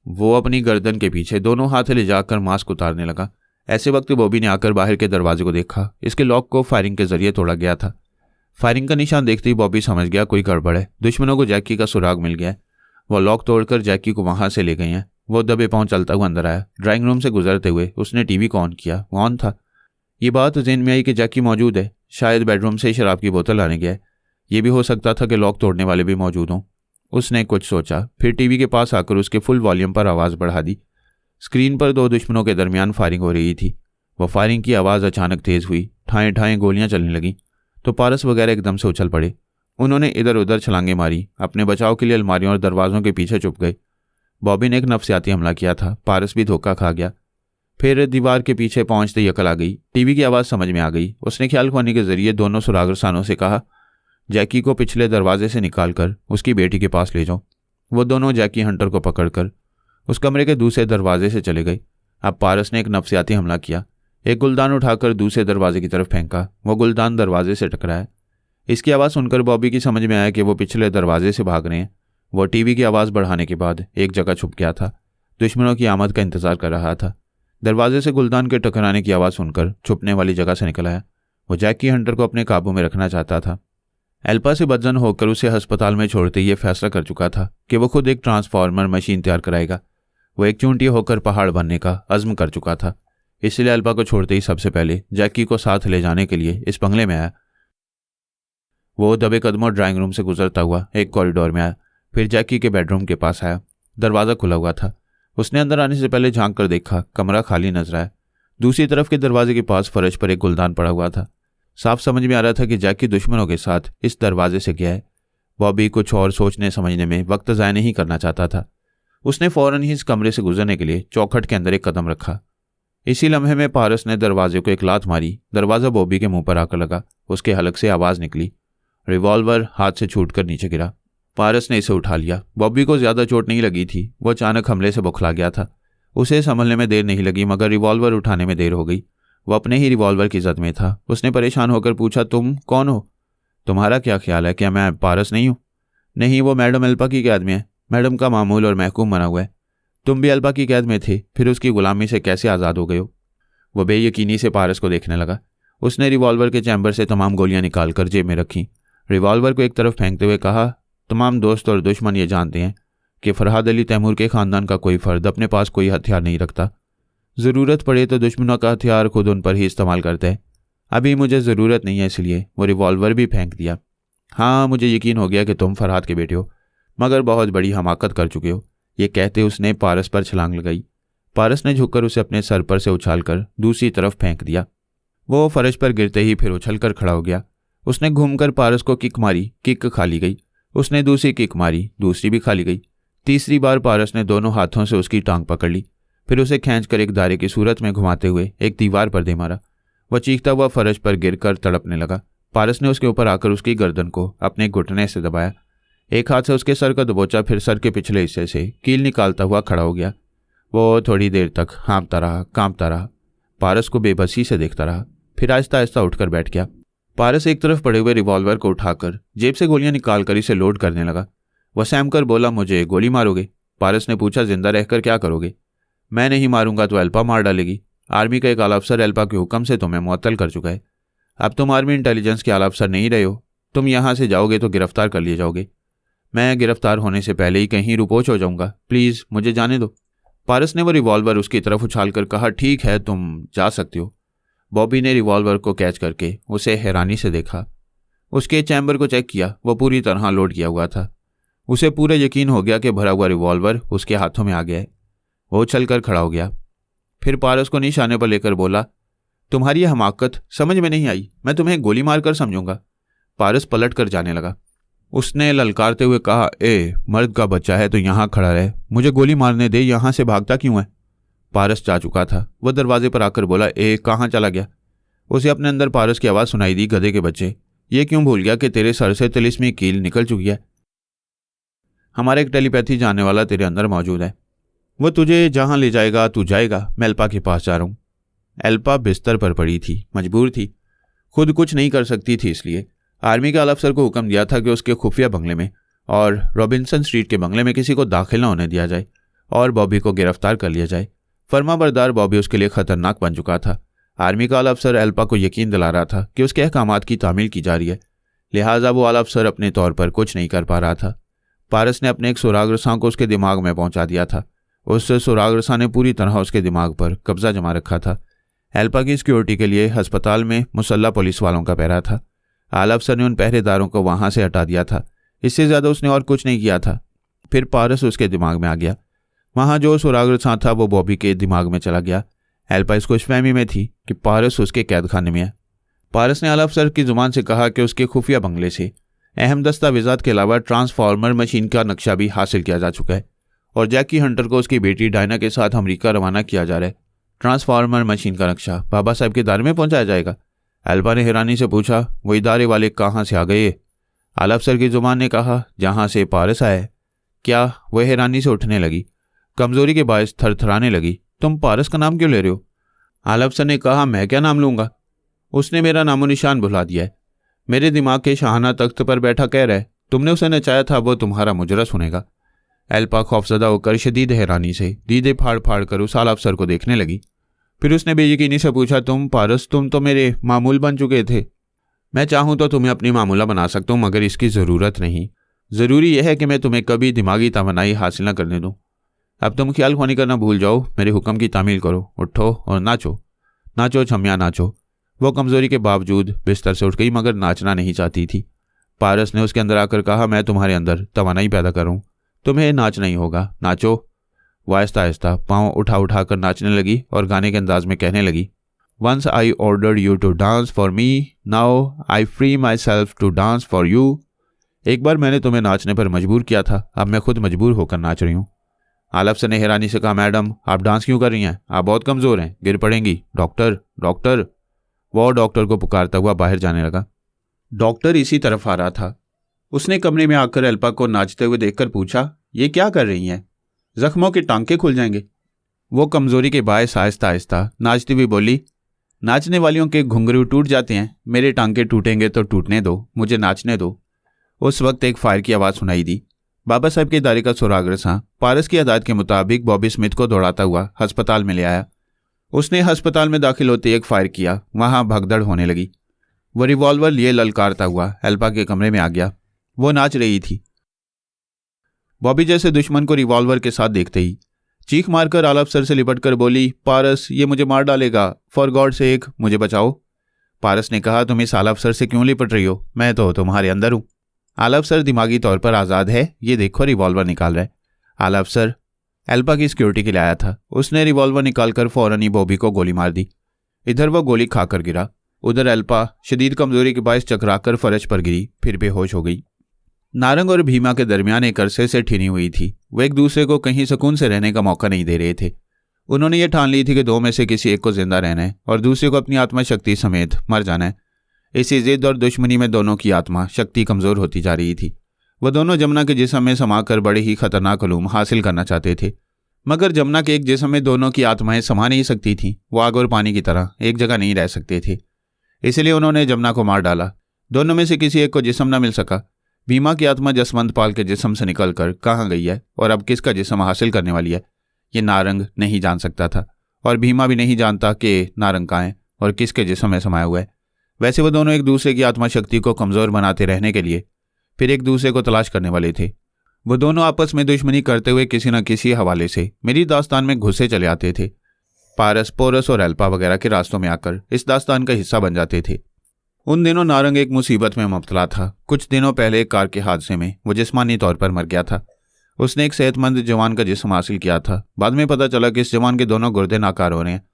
वो अपनी गर्दन के पीछे दोनों हाथ ले जाकर मास्क उतारने लगा। ऐसे वक्त बॉबी ने आकर बाहर के दरवाजे को देखा। इसके लॉक को फायरिंग के जरिए तोड़ा गया था। फायरिंग का निशान देखते ही बॉबी समझ गया कोई गड़बड़ है। दुश्मनों को जैकी का सुराग मिल गया है। वो लॉक तोड़कर जैकी को वहां से ले गए हैं। वो दबे पांव चलता हुआ अंदर आया। ड्राइंग रूम से गुजरते हुए उसने टीवी को ऑन किया। वो ऑन था। ये बात ज़हन में आई कि जैकी मौजूद है, शायद बेडरूम से शराब की बोतल लाने गया है। ये भी हो सकता था कि लॉक तोड़ने वाले भी मौजूद हों। उसने कुछ सोचा, फिर टीवी के पास आकर उसके फुल वॉल्यूम पर आवाज़ बढ़ा दी। स्क्रीन पर 2 दुश्मनों के दरमियान फायरिंग हो रही थी। वो फायरिंग की आवाज़ अचानक तेज़ हुई। ठाएं ठाएं गोलियां चलने लगीं तो पारस वगैरह एकदम से उछल पड़े। उन्होंने इधर उधर छलांगे मारी। अपने बचाव के लिए अलमारियों और दरवाज़ों के पीछे छुप गए। बॉबी ने एक नफसियाती हमला किया था। पारस भी धोखा खा गया। फिर दीवार के पीछे पहुंचते ही अकल आ गई। टीवी की आवाज़ समझ में आ गई। उसने ख्याल खुआनी के जरिए दोनों सुरागरसानों से कहा, जैकी को पिछले दरवाजे से निकालकर उसकी बेटी के पास ले जाओ। वो दोनों जैकी हंटर को पकड़कर उस कमरे के दूसरे दरवाजे से चले गए। अब पारस ने एक नफसियाती हमला किया। एक गुलदान उठाकर दूसरे दरवाजे की तरफ फेंका। वो गुलदान दरवाजे से टकराया। इसकी आवाज़ सुनकर बॉबी की समझ में आया कि वो पिछले दरवाजे से भाग रहे हैं। वो टीवी की आवाज़ बढ़ाने के बाद एक जगह छुप गया था। दुश्मनों की आमद का इंतजार कर रहा था। दरवाजे से गुलदान के टकराने की आवाज़ सुनकर छुपने वाली जगह से निकल आया। वो जैकी हंटर को अपने काबू में रखना चाहता था। एल्पा से बदजन होकर उसे अस्पताल में छोड़ते ये फैसला कर चुका था कि वो खुद एक ट्रांसफार्मर मशीन तैयार कराएगा। वो एक चूंटी होकर पहाड़ बनने का अज़्म कर चुका था। इसलिए एल्पा को छोड़ते ही सबसे पहले जैकी को साथ ले जाने के लिए इस बंगले में आया। वो दबे कदमों ड्राइंग रूम से गुजरता हुआ एक कॉरिडोर में आया, फिर जैकी के बेडरूम के पास आया। दरवाज़ा खुला हुआ था। उसने अंदर आने से पहले झांक कर देखा, कमरा खाली नजर आया। दूसरी तरफ के दरवाजे के पास फर्श पर एक गुलदान पड़ा हुआ था। साफ समझ में आ रहा था कि जैकी दुश्मनों के साथ इस दरवाजे से गया है। बॉबी कुछ और सोचने समझने में वक्त ज़ाया नहीं करना चाहता था। उसने फौरन ही इस कमरे से गुजरने के लिए चौखट के अंदर एक कदम रखा। इसी लम्हे में पारस ने दरवाजे को एक लात मारी। दरवाज़ा बॉबी के मुंह पर आकर लगा। उसके हलक से आवाज़ निकली। रिवॉल्वर हाथ से छूटकर नीचे गिरा। पारस ने इसे उठा लिया। बॉबी को ज़्यादा चोट नहीं लगी थी। वो अचानक हमले से बौखला गया था। उसे संभलने में देर नहीं लगी, मगर रिवॉल्वर उठाने में देर हो गई। वो अपने ही रिवॉल्वर की जद में था। उसने परेशान होकर पूछा, तुम कौन हो? तुम्हारा क्या ख्याल है? क्या मैं पारस नहीं हूँ? नहीं, वो मैडम एल्पा की कैद में है। मैडम का मामूल और महकूम बना हुआ है। तुम भी एल्पा की कैद में थे, फिर उसकी गुलामी से कैसे आज़ाद हो गए हो? वो बेयकीनी से पारस को देखने लगा। उसने रिवॉल्वर के चैम्बर से तमाम गोलियां निकालकर जेब में रखी। रिवॉल्वर को एक तरफ फेंकते हुए कहा, तमाम दोस्त और दुश्मन ये जानते हैं कि फरहाद अली तैमूर के ख़ानदान का कोई फ़र्द अपने पास कोई हथियार नहीं रखता। ज़रूरत पड़े तो दुश्मनों का हथियार खुद उन पर ही इस्तेमाल करते हैं। अभी मुझे ज़रूरत नहीं है, इसलिए वो रिवॉल्वर भी फेंक दिया। हाँ, मुझे यकीन हो गया कि तुम फरहाद के बेटे हो, मगर बहुत बड़ी हमाकत कर चुके हो। ये कहते उसने पारस पर छलांग लगाई। पारस ने झुककर उसे अपने सर पर से उछालकर दूसरी तरफ फेंक दिया। वो फर्श पर गिरते ही फिर उछलकर खड़ा हो गया। उसने घूमकर पारस को किक मारी। किक खाली गई। उसने दूसरी किक मारी, दूसरी भी खाली गई। तीसरी बार पारस ने दोनों हाथों से उसकी टांग पकड़ ली, फिर उसे खींचकर एक दायरे की सूरत में घुमाते हुए एक दीवार पर दे मारा। वह चीखता हुआ फर्श पर गिरकर तड़पने लगा। पारस ने उसके ऊपर आकर उसकी गर्दन को अपने घुटने से दबाया। एक हाथ से उसके सर का दबोचा, फिर सर के पिछले हिस्से से कील निकालता हुआ खड़ा हो गया। वो थोड़ी देर तक हाँफता रहा, कांपता रहा, पारस को बेबसी से देखता रहा, फिर आहिस्ता आहिस्ता उठकर बैठ गया। पारस एक तरफ पड़े हुए रिवॉल्वर को उठाकर जेब से गोलियां निकालकर इसे लोड करने लगा। वह सहम कर बोला, मुझे गोली मारोगे? पारस ने पूछा, जिंदा रहकर क्या करोगे? मैं नहीं मारूंगा तो एल्पा मार डालेगी। आर्मी का एक आला अफसर एल्पा के हुक्म से तुम्हें मुअत्तल कर चुका है। अब तुम आर्मी इंटेलिजेंस के आला अफसर नहीं रहे हो। तुम यहां से जाओगे तो गिरफ्तार कर लिए जाओगे। मैं गिरफ्तार होने से पहले ही कहीं रुपोच हो जाऊंगा। प्लीज मुझे जाने दो। पारस ने वो रिवॉल्वर उसकी तरफ उछालकर कहा, ठीक है तुम जा सकते हो। बॉबी ने रिवॉल्वर को कैच करके उसे हैरानी से देखा। उसके चैम्बर को चेक किया, वो पूरी तरह लोड किया हुआ था। उसे पूरा यकीन हो गया कि भरा हुआ रिवॉल्वर उसके हाथों में आ गया है। वो उछलकर खड़ा हो गया। फिर पारस को निशाने पर लेकर बोला, तुम्हारी यह हमाकत समझ में नहीं आई। मैं तुम्हें गोली मारकर समझूंगा। पारस पलट कर जाने लगा। उसने ललकारते हुए कहा, मर्द का बच्चा है तो यहां खड़ा रहे, मुझे गोली मारने दे, यहां से भागता क्यों है? पारस जा चुका था। वह दरवाजे पर आकर बोला, कहाँ चला गया? उसे अपने अंदर पारस की आवाज़ सुनाई दी, गधे के बच्चे, ये क्यों भूल गया कि तेरे सर से तिलिस्मी कील निकल चुकी है? हमारा एक टेलीपैथी जानने वाला तेरे अंदर मौजूद है। वो तुझे जहां ले जाएगा तू जाएगा। मैं एल्पा के पास जा रहा हूं। एल्पा बिस्तर पर पड़ी थी, मजबूर थी, खुद कुछ नहीं कर सकती थी। इसलिए आर्मी के आला अफसर को हुक्म दिया था कि उसके खुफिया बंगले में और रॉबिन्सन स्ट्रीट के बंगले में किसी को दाखिल न होने दिया जाए और बॉबी को गिरफ्तार कर लिया जाए। फर्माबरदार बॉबी उसके लिए खतरनाक बन चुका था। आर्मी का आला अफसर एल्पा को यकीन दिला रहा था कि उसके अहकामात की तामील की जा रही है, लिहाजा वो आला अफसर अपने तौर पर कुछ नहीं कर पा रहा था। पारस ने अपने एक सुराग रसां को उसके दिमाग में पहुंचा दिया था। उस सुराग रसां ने पूरी तरह उसके दिमाग पर कब्जा जमा रखा था। एल्पा की सिक्योरिटी के लिए अस्पताल में मुसल्ला पुलिस वालों का पहरा था। आला अफसर ने उन पहरेदारों को वहां से हटा दिया था। इससे ज़्यादा उसने और कुछ नहीं किया था। फिर पारस उसके दिमाग में आ गया। वहां जो सुराग रसां था वो बॉबी के दिमाग में चला गया। एल्पा इस खुशफहमी में थी कि पारस उसके कैद खाने में है। पारस ने आला अफसर की जुबान से कहा कि उसके खुफिया बंगले से अहम दस्तावेजात के अलावा ट्रांसफार्मर मशीन का नक्शा भी हासिल किया जा चुका है और जैकी हंटर को उसकी बेटी डायना के साथ अमेरिका रवाना किया जा रहा है। ट्रांसफार्मर मशीन का नक्शा बाबा साहब के दायरे में पहुंचाया जाएगा? एल्पा ने हैरानी से पूछा, वो इदारे वाले कहाँ से आ गए? आला अफसर की जुबान ने कहा, जहाँ से पारस आए। क्या? वह हैरानी से उठने लगी, कमजोरी के बायस थरथराने लगी। तुम पारस का नाम क्यों ले रहे हो? आला अफसर ने कहा, मैं क्या नाम लूंगा? उसने मेरा नामो निशान भुला दिया है। मेरे दिमाग के शाहाना तख्त पर बैठा कह रहा है तुमने उसे नचाया था, वो तुम्हारा मुजरा सुनेगा। एल्पा खौफजदा होकर शदीद हैरानी से दीदे फाड़ फाड़ कर उस आला अफसर को देखने लगी। फिर उसने बेयकीनी से पूछा, तुम पारस, तुम तो मेरे मामूल बन चुके थे। मैं चाहूँ तो तुम्हें अपनी मामूला बना सकता हूँ, मगर इसकी ज़रूरत नहीं। ज़रूरी यह है कि मैं तुम्हें कभी दिमागी तमन्नाई हासिल न करने दूँ। अब तुम ख्याल ख्वानी करना भूल जाओ, मेरे हुक्म की तामील करो, उठो और नाचो। नाचो छमिया नाचो। वो कमज़ोरी के बावजूद बिस्तर से उठ गई, मगर नाचना नहीं चाहती थी। पारस ने उसके अंदर आकर कहा, मैं तुम्हारे अंदर तवानाई पैदा करूँ, तुम्हें नाचना ही होगा, नाचो। वह आहिस्ता आहिस्ता पाँव उठा उठा कर नाचने लगी और गाने के अंदाज में कहने लगी, once I ordered you to dance for me, now I free myself to dance for you. एक बार मैंने तुम्हें नाचने पर मजबूर किया था, अब मैं खुद मजबूर होकर नाच रही हूँ। आला अफसर ने हैरानी से कहा, मैडम आप डांस क्यों कर रही हैं? आप बहुत कमज़ोर हैं, गिर पड़ेंगी। Doctor, doctor. वह डॉक्टर को पुकारता हुआ बाहर जाने लगा। डॉक्टर इसी तरफ आ रहा था। उसने कमरे में आकर एल्पा को नाचते हुए देखकर पूछा, ये क्या कर रही हैं? जख्मों के टांके खुल जाएंगे। वो कमज़ोरी के बायस आहिस्ता आहिस्ता नाचती हुई बोली, नाचने वालियों के घुंघरू टूट जाते हैं, मेरे टांके टूटेंगे तो टूटने दो, मुझे नाचने दो। उस वक्त एक फायर की आवाज़ सुनाई दी। बाबा साहब के इदारे का सुराग रसां पारस की हदायत के मुताबिक बॉबी स्मिथ को दौड़ाता हुआ अस्पताल में ले आया। उसने अस्पताल में दाखिल होते एक फायर किया, वहां भगदड़ होने लगी। वह रिवॉल्वर लिए ललकारता हुआ एल्पा के कमरे में आ गया। वो नाच रही थी। बॉबी जैसे दुश्मन को रिवॉल्वर के साथ देखते ही चीख मारकर आला अफसर से लिपट कर बोली, पारस ये मुझे मार डालेगा, फॉर गॉड सेक मुझे बचाओ। पारस ने कहा, तुम इस आला अफसर से क्यों लिपट रही हो? मैं तो तुम्हारे अंदर हूं। आला अफसर दिमागी तौर पर आज़ाद है, ये देखो रिवॉल्वर निकाल रहा है। आला अफसर एल्पा की सिक्योरिटी के लिए आया था। उसने रिवॉल्वर निकालकर फौरन ही बॉबी को गोली मार दी। इधर वह गोली खाकर गिरा, उधर एल्पा शदीद कमजोरी के बायस चकराकर फर्श पर गिरी, फिर बेहोश हो गई। नारंग और भीमा के दरमियान एक अरसे से ठिनी हुई थी। वो एक दूसरे को कहीं सुकून से रहने का मौका नहीं दे रहे थे। उन्होंने ये ठान ली थी कि दो में से किसी एक को जिंदा रहना है और दूसरे को अपनी आत्मा शक्ति समेत मर जाना है। इसी जिद और दुश्मनी में दोनों की आत्मा शक्ति कमज़ोर होती जा रही थी। वह दोनों जमुना के जिस्म में समाकर बड़े ही खतरनाक उलूम हासिल करना चाहते थे, मगर जमुना के एक जिस्म में दोनों की आत्माएं समा नहीं सकती थीं। वो आग और पानी की तरह एक जगह नहीं रह सकते थे। इसलिए उन्होंने जमुना को मार डाला। दोनों में से किसी एक को जिस्म न मिल सका। भीमा की आत्मा जसवंत पाल के जिस्म से निकलकर कहाँ गई है और अब किसका जिस्म हासिल करने वाली है, ये नारंग नहीं जान सकता था, और भीमा भी नहीं जानता कि नारंग कहाँ है और किसके जिस्म में समाया हुआ है। वैसे वो दोनों एक दूसरे की आत्मा शक्ति को कमज़ोर बनाते रहने के लिए फिर एक दूसरे को तलाश करने वाले थे। वो दोनों आपस में दुश्मनी करते हुए किसी न किसी हवाले से मेरी दास्तान में घुसे चले आते थे। पारस, पोरस और एल्पा वगैरह के रास्तों में आकर इस दास्तान का हिस्सा बन जाते थे। उन दिनों नारंग एक मुसीबत में मुब्तला था। कुछ दिनों पहले एक कार के हादसे में वो जिस्मानी तौर पर मर गया था। उसने एक सेहतमंद जवान का जिस्म हासिल किया था। बाद में पता चला कि इस जवान के दोनों गुर्दे नाकार हो रहे हैं।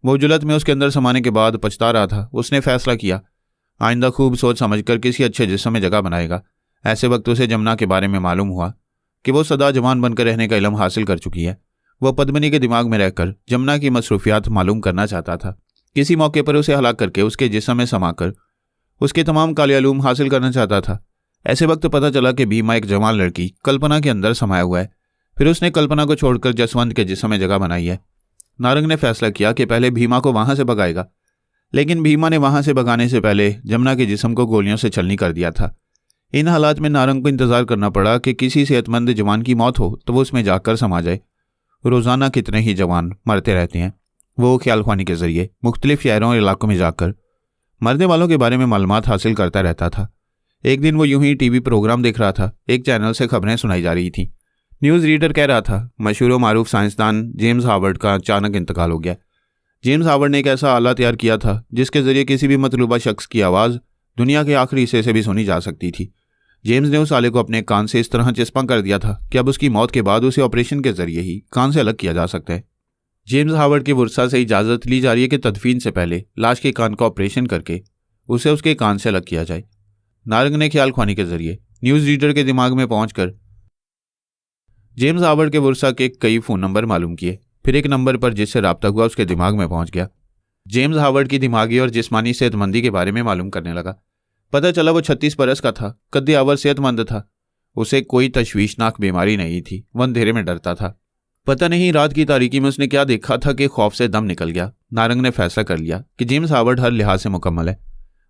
वो उजलत में उसके अंदर समाने के बाद पछता रहा था। उसने फैसला किया आइंदा खूब सोच समझकर किसी अच्छे जिस्म में जगह बनाएगा। ऐसे वक्त उसे जमुना के बारे में मालूम हुआ कि वो सदा जवान बनकर रहने का इल्म हासिल कर चुकी है। वो पद्मिनी के दिमाग में रहकर जमुना की मसरूफियात मालूम करना चाहता था। किसी मौके पर उसे हलाक करके उसके जिस्म में समाकर उसके तमाम काले-उलूम हासिल करना चाहता था। ऐसे वक्त पता चला कि भीमा एक जवान लड़की कल्पना के अंदर समाया हुआ है। फिर उसने कल्पना को छोड़कर जसवंत के जिस्म में जगह बनाई है। नारंग ने फैसला किया कि पहले भीमा को वहां से भगाएगा, लेकिन भीमा ने वहां से भगाने से पहले जमुना के जिस्म को गोलियों से छलनी कर दिया था। इन हालात में नारंग को इंतजार करना पड़ा कि किसी सेहतमंद जवान की मौत हो तो वो उसमें जाकर समा जाए। रोज़ाना कितने ही जवान मरते रहते हैं। वो ख्याल ख्वानी के जरिए मुख्तलिफ शहरों और इलाकों में जाकर मरने वालों के बारे में मालूमात हासिल करता रहता था। एक दिन वो यूं ही टीवी प्रोग्राम देख रहा था। एक चैनल से खबरें सुनाई जा रही थीं। न्यूज़ रीडर कह रहा था मशहूर व मारूफ साइंसदान जेम्स हार्वर्ड का अचानक इंतकाल हो गया। जेम्स हार्वर्ड ने एक ऐसा आला तैयार किया था जिसके जरिए किसी भी मतलूबा शख्स की आवाज़ दुनिया के आखिरी हिस्से से भी सुनी जा सकती थी। जेम्स ने उस आले को अपने कान से इस तरह चिस्पा कर दिया था कि अब उसकी मौत के बाद उसे ऑपरेशन के जरिए ही कान से अलग किया जा सकता है। जेम्स हार्वर्ड की वर्सा से इजाज़त ली जा रही है कि तदफीन से पहले लाश के कान का ऑपरेशन करके उसे उसके कान से अलग किया जाए। नारंग ने ख्याल ख्वानी के जरिए न्यूज़ रीडर के दिमाग में पहुंचकर जेम्स हार्वर्ड के वर्सा के कई फ़ोन नंबर मालूम किए। फिर एक नंबर पर जिससे रब्ता हुआ उसके दिमाग में पहुंच गया। जेम्स हार्वर्ड की दिमागी और जिस्मानी सेहतमंदी के बारे में मालूम करने लगा। पता चला वो 36 बरस का था, कद्दे आवर सेहतमंद था। उसे कोई तशवीशनाक बीमारी नहीं थी। वह अंधेरे में डरता था। पता नहीं रात की तारीकी में उसने क्या देखा था कि खौफ से दम निकल गया। नारंग ने फैसला कर लिया कि जेम्स हार्वर्ड हर लिहाज से मुकम्मल है।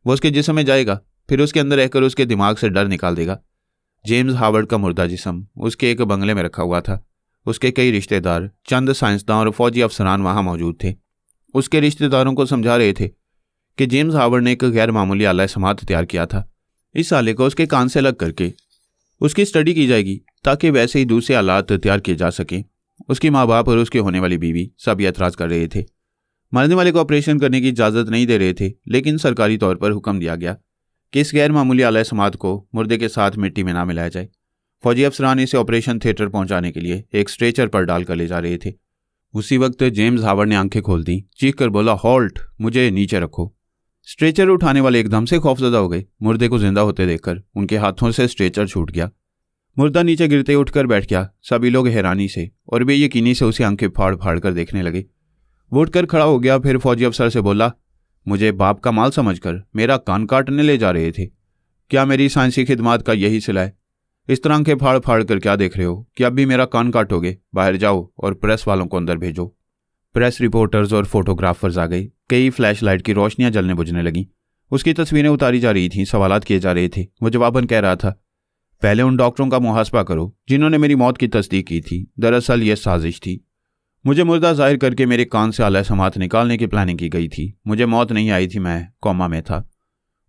वो उसके जिस्म में जाएगा, फिर उसके अंदर रहकर उसके दिमाग से डर निकाल देगा। जेम्स हार्वर्ड का मुर्दा जिस्म उसके एक बंगले में रखा हुआ था। उसके कई रिश्तेदार, चंद साइंसदान और फौजी अफसरान वहां मौजूद थे। उसके रिश्तेदारों को समझा रहे थे कि जेम्स हार्वर्ड ने एक गैर मामूली आला समात तैयार किया था। इस आले को उसके कान से अलग करके उसकी स्टडी की जाएगी ताकि वैसे ही दूसरे आलात तैयार किए जा सकें। उसकी माँ बाप और उसके होने वाली बीवी सब एतराज़ कर रहे थे। मरने वाले को ऑपरेशन करने की इजाज़त नहीं दे रहे थे, लेकिन सरकारी तौर पर हुक्म दिया गया कि इस गैर मामूली आला समात को मुर्दे के साथ मिट्टी में ना मिलाया जाए। फौजी अफसरान इसे ऑपरेशन थिएटर पहुंचाने के लिए एक स्ट्रेचर पर डालकर ले जा रहे थे। उसी वक्त जेम्स हार्वर्ड ने आंखें खोल दी, चीख कर बोला, हॉल्ट, मुझे नीचे रखो। स्ट्रेचर उठाने वाले एकदम से खौफजदा हो गए। मुर्दे को जिंदा होते देखकर उनके हाथों से स्ट्रेचर छूट गया। मुर्दा नीचे गिरते उठकर बैठ गया। सभी लोग हैरानी से और बेयकीनी से उसे आंखें फाड़ फाड़ कर देखने लगे। वो उठकर खड़ा हो गया। फिर फौजी अफसर से बोला, मुझे बाप का माल समझकर मेरा कान काटने ले जा रहे थे। क्या मेरी साइंसी खिदमात का यही सिला है? इस तरह आंखें फाड़ फाड़ कर क्या देख रहे हो कि अब भी मेरा कान काटोगे? बाहर जाओ और प्रेस वालों को अंदर भेजो। प्रेस रिपोर्टर्स और फोटोग्राफर्स आ गए। कई फ्लैश लाइट की रोशनियां जलने बुझने लगीं। उसकी तस्वीरें उतारी जा रही थीं, सवालात किए जा रहे थे। वो जवाबन कह रहा था, पहले उन डॉक्टरों का मुहासबा करो जिन्होंने मेरी मौत की तस्दीक की थी। दरअसल यह साजिश थी। मुझे मुर्दा जाहिर करके मेरे कान से आला समात निकालने की प्लानिंग की गई थी। मुझे मौत नहीं आई थी, मैं कोमा में था।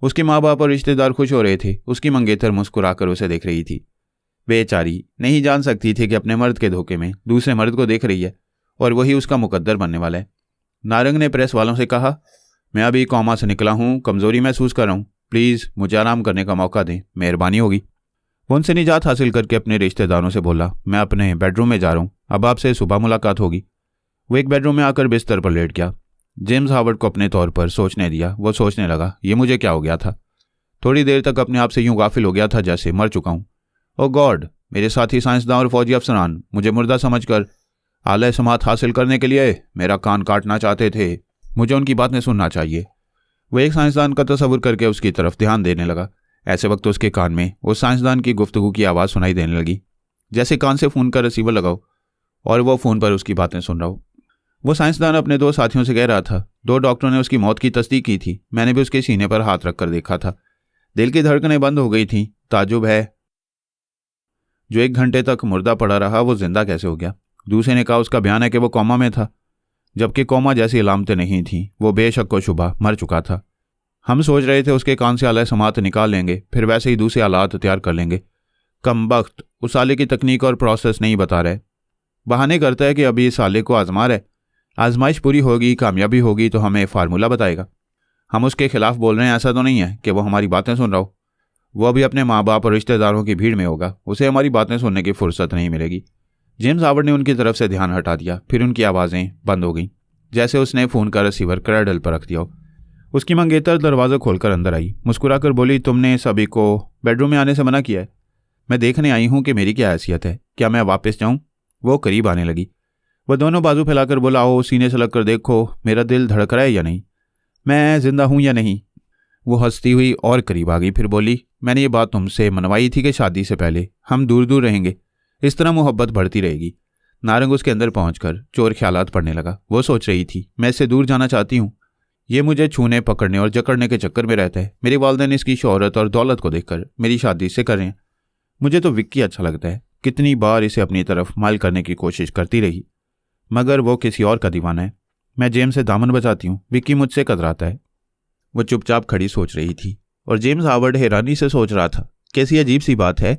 उसके माँ बाप और रिश्तेदार खुश हो रहे थे। उसकी मंगेतर मुस्कुराकर उसे देख रही थी। बेचारी नहीं जान सकती थी कि अपने मर्द के धोखे में दूसरे मर्द को देख रही है और वही उसका मुकद्दर बनने वाला है। नारंग ने प्रेस वालों से कहा, मैं अभी कोमा से निकला हूँ, कमज़ोरी महसूस कर रहा हूँ, प्लीज़ मुझे आराम करने का मौका दें, मेहरबानी होगी। वो उनसे निजात हासिल करके अपने रिश्तेदारों से बोला, मैं अपने बेडरूम में जा रहा हूँ, अब आपसे सुबह मुलाकात होगी। वो एक बेडरूम में आकर बिस्तर पर लेट गया। जेम्स हार्वर्ड को अपने तौर पर सोचने दिया। वो सोचने लगा, ये मुझे क्या हो गया था? थोड़ी देर तक अपने आप से यूं गाफिल हो गया था जैसे मर चुका हूँ। ओ गॉड, मेरे साथी साइंसदान और फौजी अफसरान मुझे मुर्दा समझकर आला समात हासिल करने के लिए मेरा कान काटना चाहते थे। मुझे उनकी बातें सुनना चाहिए। वह एक साइंसदान का तस्वुर करके उसकी तरफ ध्यान देने लगा। ऐसे वक्त उसके कान में उस साइंसदान की गुफ्तगू की आवाज़ सुनाई देने लगी, जैसे कान से फ़ोन का रिसीवर लगाओ और वह फ़ोन पर उसकी बातें सुन रहा हो। वो साइंसदान अपने 2 साथियों से कह रहा था। 2 डॉक्टरों ने उसकी मौत की तस्दीक की थी। मैंने भी उसके सीने पर हाथ रखकर देखा था। दिल की धड़कनें बंद हो गई थीं। ताज्जुब है, जो 1 घंटे तक मुर्दा पड़ा रहा वो जिंदा कैसे हो गया। दूसरे ने कहा उसका बयान है कि वो कोमा में था, जबकि कोमा जैसी अलामतें नहीं थीं। वो बेशक व शुबा मर चुका था। हम सोच रहे थे उसके कान से आला समात निकाल लेंगे, फिर वैसे ही दूसरे आलात तैयार कर लेंगे। कमबख्त, उस आले की तकनीक और प्रोसेस नहीं बता रहे। बहाने करता है कि अभी इस आले को आजमा रहे। आजमाइश पूरी होगी, कामयाबी होगी तो हमें फार्मूला बताएगा। हम उसके खिलाफ बोल रहे हैं ऐसा तो नहीं है कि वो हमारी बातें सुन रहा हो। वो अभी अपने माँ बाप और रिश्तेदारों की भीड़ में होगा। उसे हमारी बातें सुनने की फुर्सत नहीं मिलेगी। जेम्स हावर्ड ने उनकी तरफ से ध्यान हटा दिया। फिर उनकी आवाज़ें बंद हो गईं, जैसे उसने फ़ोन का रिसीवर क्रैडल पर रख दिया हो। उसकी मंगेतर दरवाज़ा खोलकर अंदर आई। मुस्कुराकर बोली, तुमने सभी को बेडरूम में आने से मना किया है। मैं देखने आई हूँ कि मेरी क्या हैसियत है। क्या मैं वापस जाऊँ? वो करीब आने लगी। वह दोनों बाजू फैलाकर बोला, आओ सीने से लग कर देखो, मेरा दिल धड़क रहा है या नहीं, मैं जिंदा हूँ या नहीं। वो हंसती हुई और करीब आ गई। फिर बोली, मैंने ये बात तुमसे मनवाई थी कि शादी से पहले हम दूर दूर रहेंगे। इस तरह मोहब्बत बढ़ती रहेगी। नारंग उसके अंदर पहुंचकर चोर ख्यालात पड़ने लगा। वो सोच रही थी, मैं इससे दूर जाना चाहती हूँ। ये मुझे छूने, पकड़ने और जकड़ने के चक्कर में रहता है। मेरे वालिदैन इसकी शोहरत और दौलत को देखकर मेरी शादी से कर रहे हैं। मुझे तो विक्की अच्छा लगता है। कितनी बार इसे अपनी तरफ माइल करने की कोशिश करती रही, मगर वो किसी और का दीवाना है। मैं जेम्स से दामन बचाती हूँ, विक्की मुझसे कतराता है। वो चुपचाप खड़ी सोच रही थी और जेम्स हावर्ड हैरानी से सोच रहा था, कैसी अजीब सी बात है।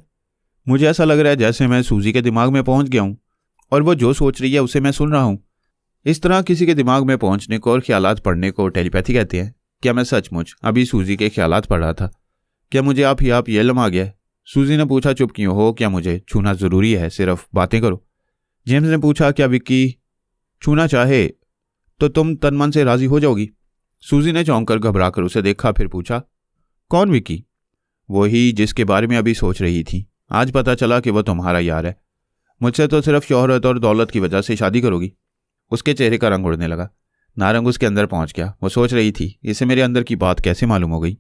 मुझे ऐसा लग रहा है जैसे मैं सूजी के दिमाग में पहुंच गया हूँ और वो जो सोच रही है उसे मैं सुन रहा हूँ। इस तरह किसी के दिमाग में पहुंचने को और ख्यालात पढ़ने को टेलीपैथी कहते हैं। क्या मैं सचमुच अभी सूजी के ख्यालात पढ़ रहा था? क्या मुझे आप ही आप ये इल्म आ गया? सूजी ने पूछा, चुप क्यों हो? क्या मुझे छूना जरूरी है? सिर्फ बातें करो। जेम्स ने पूछा, क्या विक्की छूना चाहे तो तुम तन मन से राजी हो जाओगी? सूजी ने चौंक कर घबरा कर उसे देखा, फिर पूछा, कौन विक्की? वही जिसके बारे में अभी सोच रही थी। आज पता चला कि वह तुम्हारा यार है। मुझसे तो सिर्फ शोहरत और दौलत की वजह से शादी करोगी? उसके चेहरे का रंग उड़ने लगा। नारंग उसके अंदर पहुंच गया। वो सोच रही थी, इसे मेरे अंदर की बात कैसे मालूम हो गई?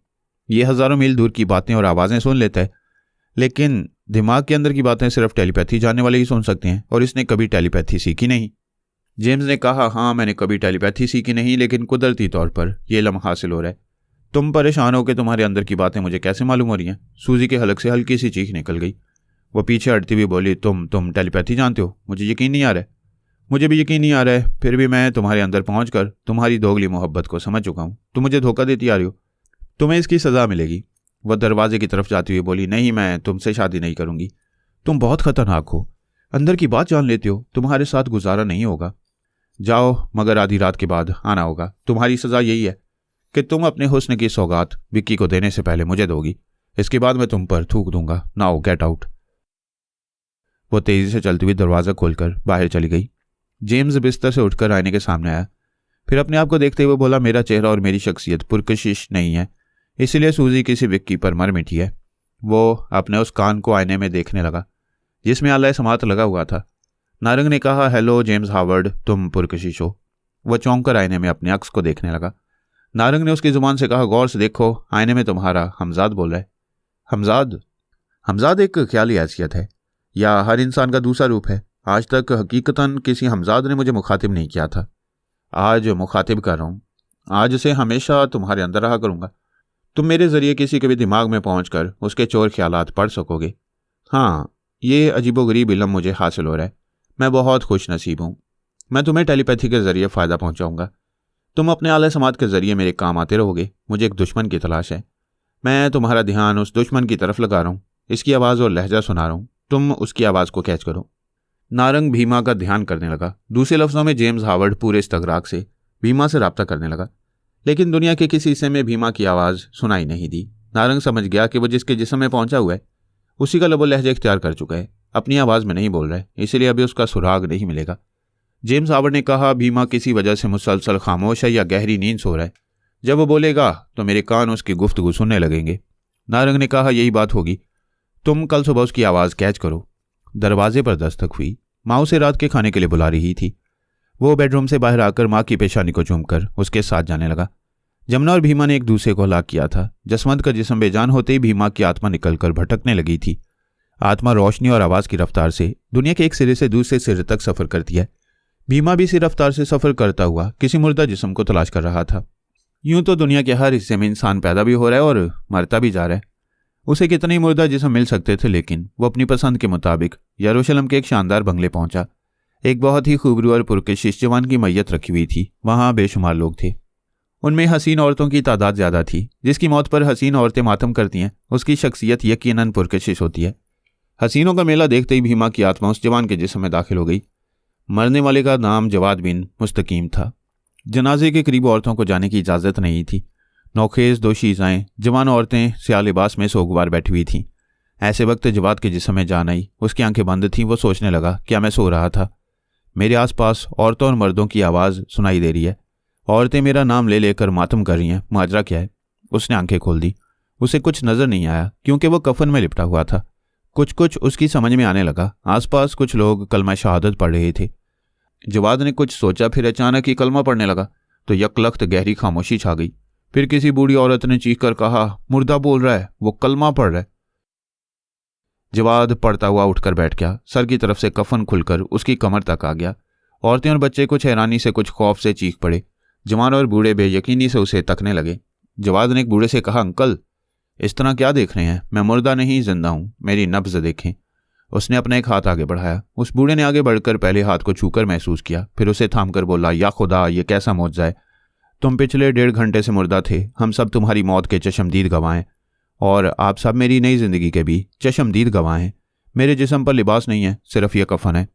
ये हजारों मील दूर की बातें और आवाज़ें सुन लेता है, लेकिन दिमाग के अंदर की बातें सिर्फ टेलीपैथी जानने वाले ही सुन सकते हैं, और इसने कभी टेलीपैथी सीखी नहीं। जेम्स ने कहा, हाँ मैंने कभी टेलीपैथी सीखी नहीं, लेकिन कुदरती तौर पर यह इल्म हासिल हो रहा है। तुम परेशान हो कि तुम्हारे अंदर की बातें मुझे कैसे मालूम हो रही हैं? सूजी के हलक से हल्की सी चीख निकल गई। वो पीछे हटती हुई बोली, तुम टेलीपैथी जानते हो? मुझे यकीन नहीं आ रहा है। मुझे भी यकीन नहीं आ रहा है, फिर भी मैं तुम्हारे अंदर पहुंचकर तुम्हारी दोगली मोहब्बत को समझ चुका हूँ। तुम मुझे धोखा देती आ रही हो, तुम्हें इसकी सज़ा मिलेगी। वह दरवाजे की तरफ जाती हुई बोली, नहीं, मैं तुमसे शादी नहीं करूंगी। तुम बहुत खतरनाक हो, अंदर की बात जान लेते हो, तुम्हारे साथ गुजारा नहीं होगा। जाओ, मगर आधी रात के बाद आना होगा। तुम्हारी सज़ा यही है कि तुम अपने हुस्न की सौगात विक्की को देने से पहले मुझे दोगी। इसके बाद मैं तुम पर थूक दूंगा। Now get out. वो तेजी से चलती हुई दरवाज़ा खोलकर बाहर चली गई। जेम्स बिस्तर से उठकर आईने के सामने आया, फिर अपने आप को देखते हुए बोला, मेरा चेहरा और मेरी शख्सियत पुरकशिश नहीं है, इसलिए सूजी किसी विक्की पर मर मिटी है। वो अपने उस कान को आईने में देखने लगा जिसमें आला समात लगा हुआ था। नारंग ने कहा, हेलो जेम्स हावर्ड, तुम पुरकशिश हो। वह चौंक कर आईने में अपने अक्स को देखने लगा। नारंग ने उसकी जुबान से कहा, गौर से देखो, आईने में तुम्हारा हमजाद बोल रहा है। हमजाद? हमजाद एक ख्याली हैसियत है या हर इंसान का दूसरा रूप है। आज तक हकीकतन किसी हमजाद ने मुझे मुखातिब नहीं किया था। आज मुखातिब कर रहा हूँ। आज से हमेशा तुम्हारे अंदर रहा करूँगा। तुम मेरे जरिए किसी के भी दिमाग में पहुंचकर उसके चोर ख्यालात पढ़ सकोगे। हाँ, ये अजीबोगरीब इल्म मुझे हासिल हो रहा है। मैं बहुत खुश नसीब हूँ। मैं तुम्हें टेलीपैथी के जरिए फ़ायदा पहुँचाऊँगा। तुम अपने आला समात के जरिए मेरे काम आते रहोगे। मुझे एक दुश्मन की तलाश है। मैं तुम्हारा ध्यान उस दुश्मन की तरफ लगा रहा हूँ। इसकी आवाज़ और लहजा सुना रहा हूँ। तुम उसकी आवाज़ को कैच करो। नारंग भीमा का ध्यान करने लगा। दूसरे लफ्ज़ों में जेम्स हावर्ड पूरे इस्तगराक से भीमा से रब्ता करने लगा, लेकिन दुनिया के किसी हिस्से में भीमा की आवाज़ सुनाई नहीं दी। नारंग समझ गया कि वो जिसके जिस्म में पहुंचा हुआ है उसी का लबो लहजा इख्तियार कर चुका है। अपनी आवाज़ में नहीं बोल रहा है, इसलिए अभी उसका सुराग नहीं मिलेगा। जेम्स हावर्ड ने कहा, भीमा किसी वजह से मुसलसल खामोश है या गहरी नींद सो रहा है। जब वो बोलेगा तो मेरे कान उसकी गुफ्तगू सुनने लगेंगे। नारंग ने कहा, यही बात होगी। तुम कल सुबह उसकी आवाज़ कैच करो। दरवाजे पर दस्तक हुई। माँ उसे रात के खाने के लिए बुला रही थी। वो बेडरूम से बाहर आकर माँ की पेशानी को चूमकर उसके साथ जाने लगा। जमुना और भीमा ने एक दूसरे को हलाक किया था। जसवंत का जिस्म बेजान होते ही भीमा की आत्मा निकलकर भटकने लगी थी। आत्मा रोशनी और आवाज़ की रफ्तार से दुनिया के एक सिरे से दूसरे सिरे तक सफ़र करती है। भीमा भी इसी रफ्तार से सफ़र करता हुआ किसी मुर्दा जिस्म को तलाश कर रहा था। यूं तो दुनिया के हर हिस्से में इंसान पैदा भी हो रहा है और मरता भी जा रहा है। उसे कितने ही मुर्दा जिस्म मिल सकते थे, लेकिन वो अपनी पसंद के मुताबिक यरूशलेम के एक शानदार बंगले पहुंचा। एक बहुत ही खूबसूरत और पुरकशिश जवान की मैयत रखी हुई थी। वहां बेशुमार लोग थे। उनमें हसीन औरतों की तादाद ज़्यादा थी। जिसकी मौत पर हसीन औरतें मातम करती हैं, उसकी शख्सियत यकीनन पुरकशिश होती है। हसीनों का मेला देखते ही भीमा की आत्मा उस जवान के जिस्म में दाखिल हो गई। मरने वाले का नाम जवाद बिन मुस्तकीम था। जनाजे के करीब औरतों को जाने की इजाज़त नहीं थी। नौखेज़ दोशीज़ाएँ जवान औरतें स्याह लिबास में सोगवार बैठी हुई थीं। ऐसे वक्त जवाद के जिस्म में जान आई। उसकी आंखें बंद थीं। वो सोचने लगा, क्या मैं सो रहा था? मेरे आसपास औरतों और मर्दों की आवाज़ सुनाई दे रही है। औरतें मेरा नाम ले लेकर मातम कर रही हैं। माजरा क्या है? उसने आंखें खोल दी। उसे कुछ नज़र नहीं आया, क्योंकि वो कफन में लिपटा हुआ था। कुछ कुछ उसकी समझ में आने लगा। आसपास कुछ लोग कलमा शहादत पढ़ रहे थे। जवाद ने कुछ सोचा, फिर अचानक ही कलमा पढ़ने लगा तो यकलख्त गहरी खामोशी छा गई। फिर किसी बूढ़ी औरत ने चीख कर कहा, मुर्दा बोल रहा है, वो कलमा पढ़ रहा है। जवाद पढ़ता हुआ उठकर बैठ गया। सर की तरफ से कफन खुलकर उसकी कमर तक आ गया। औरतें और बच्चे कुछ हैरानी से कुछ खौफ से चीख पड़े। जवान और बूढ़े बेयकीनी से उसे तकने लगे। जवाद ने एक बूढ़े से कहा, अंकल, इस तरह क्या देख रहे हैं? मैं मुर्दा नहीं, जिंदा हूं, मेरी नब्ज देखें। उसने अपना एक हाथ आगे बढ़ाया। उस बूढ़े ने आगे बढ़कर पहले हाथ को छूकर महसूस किया, फिर उसे थामकर बोला, या खुदा, ये कैसा मौजज़ा है! तुम पिछले 1.5 घंटे से मुर्दा थे। हम सब तुम्हारी मौत के चशमदीद गवाह हैं, और आप सब मेरी नई जिंदगी के भी चशमदीद गवाह हैं। मेरे जिस्म पर लिबास नहीं है, सिर्फ यह कफन है।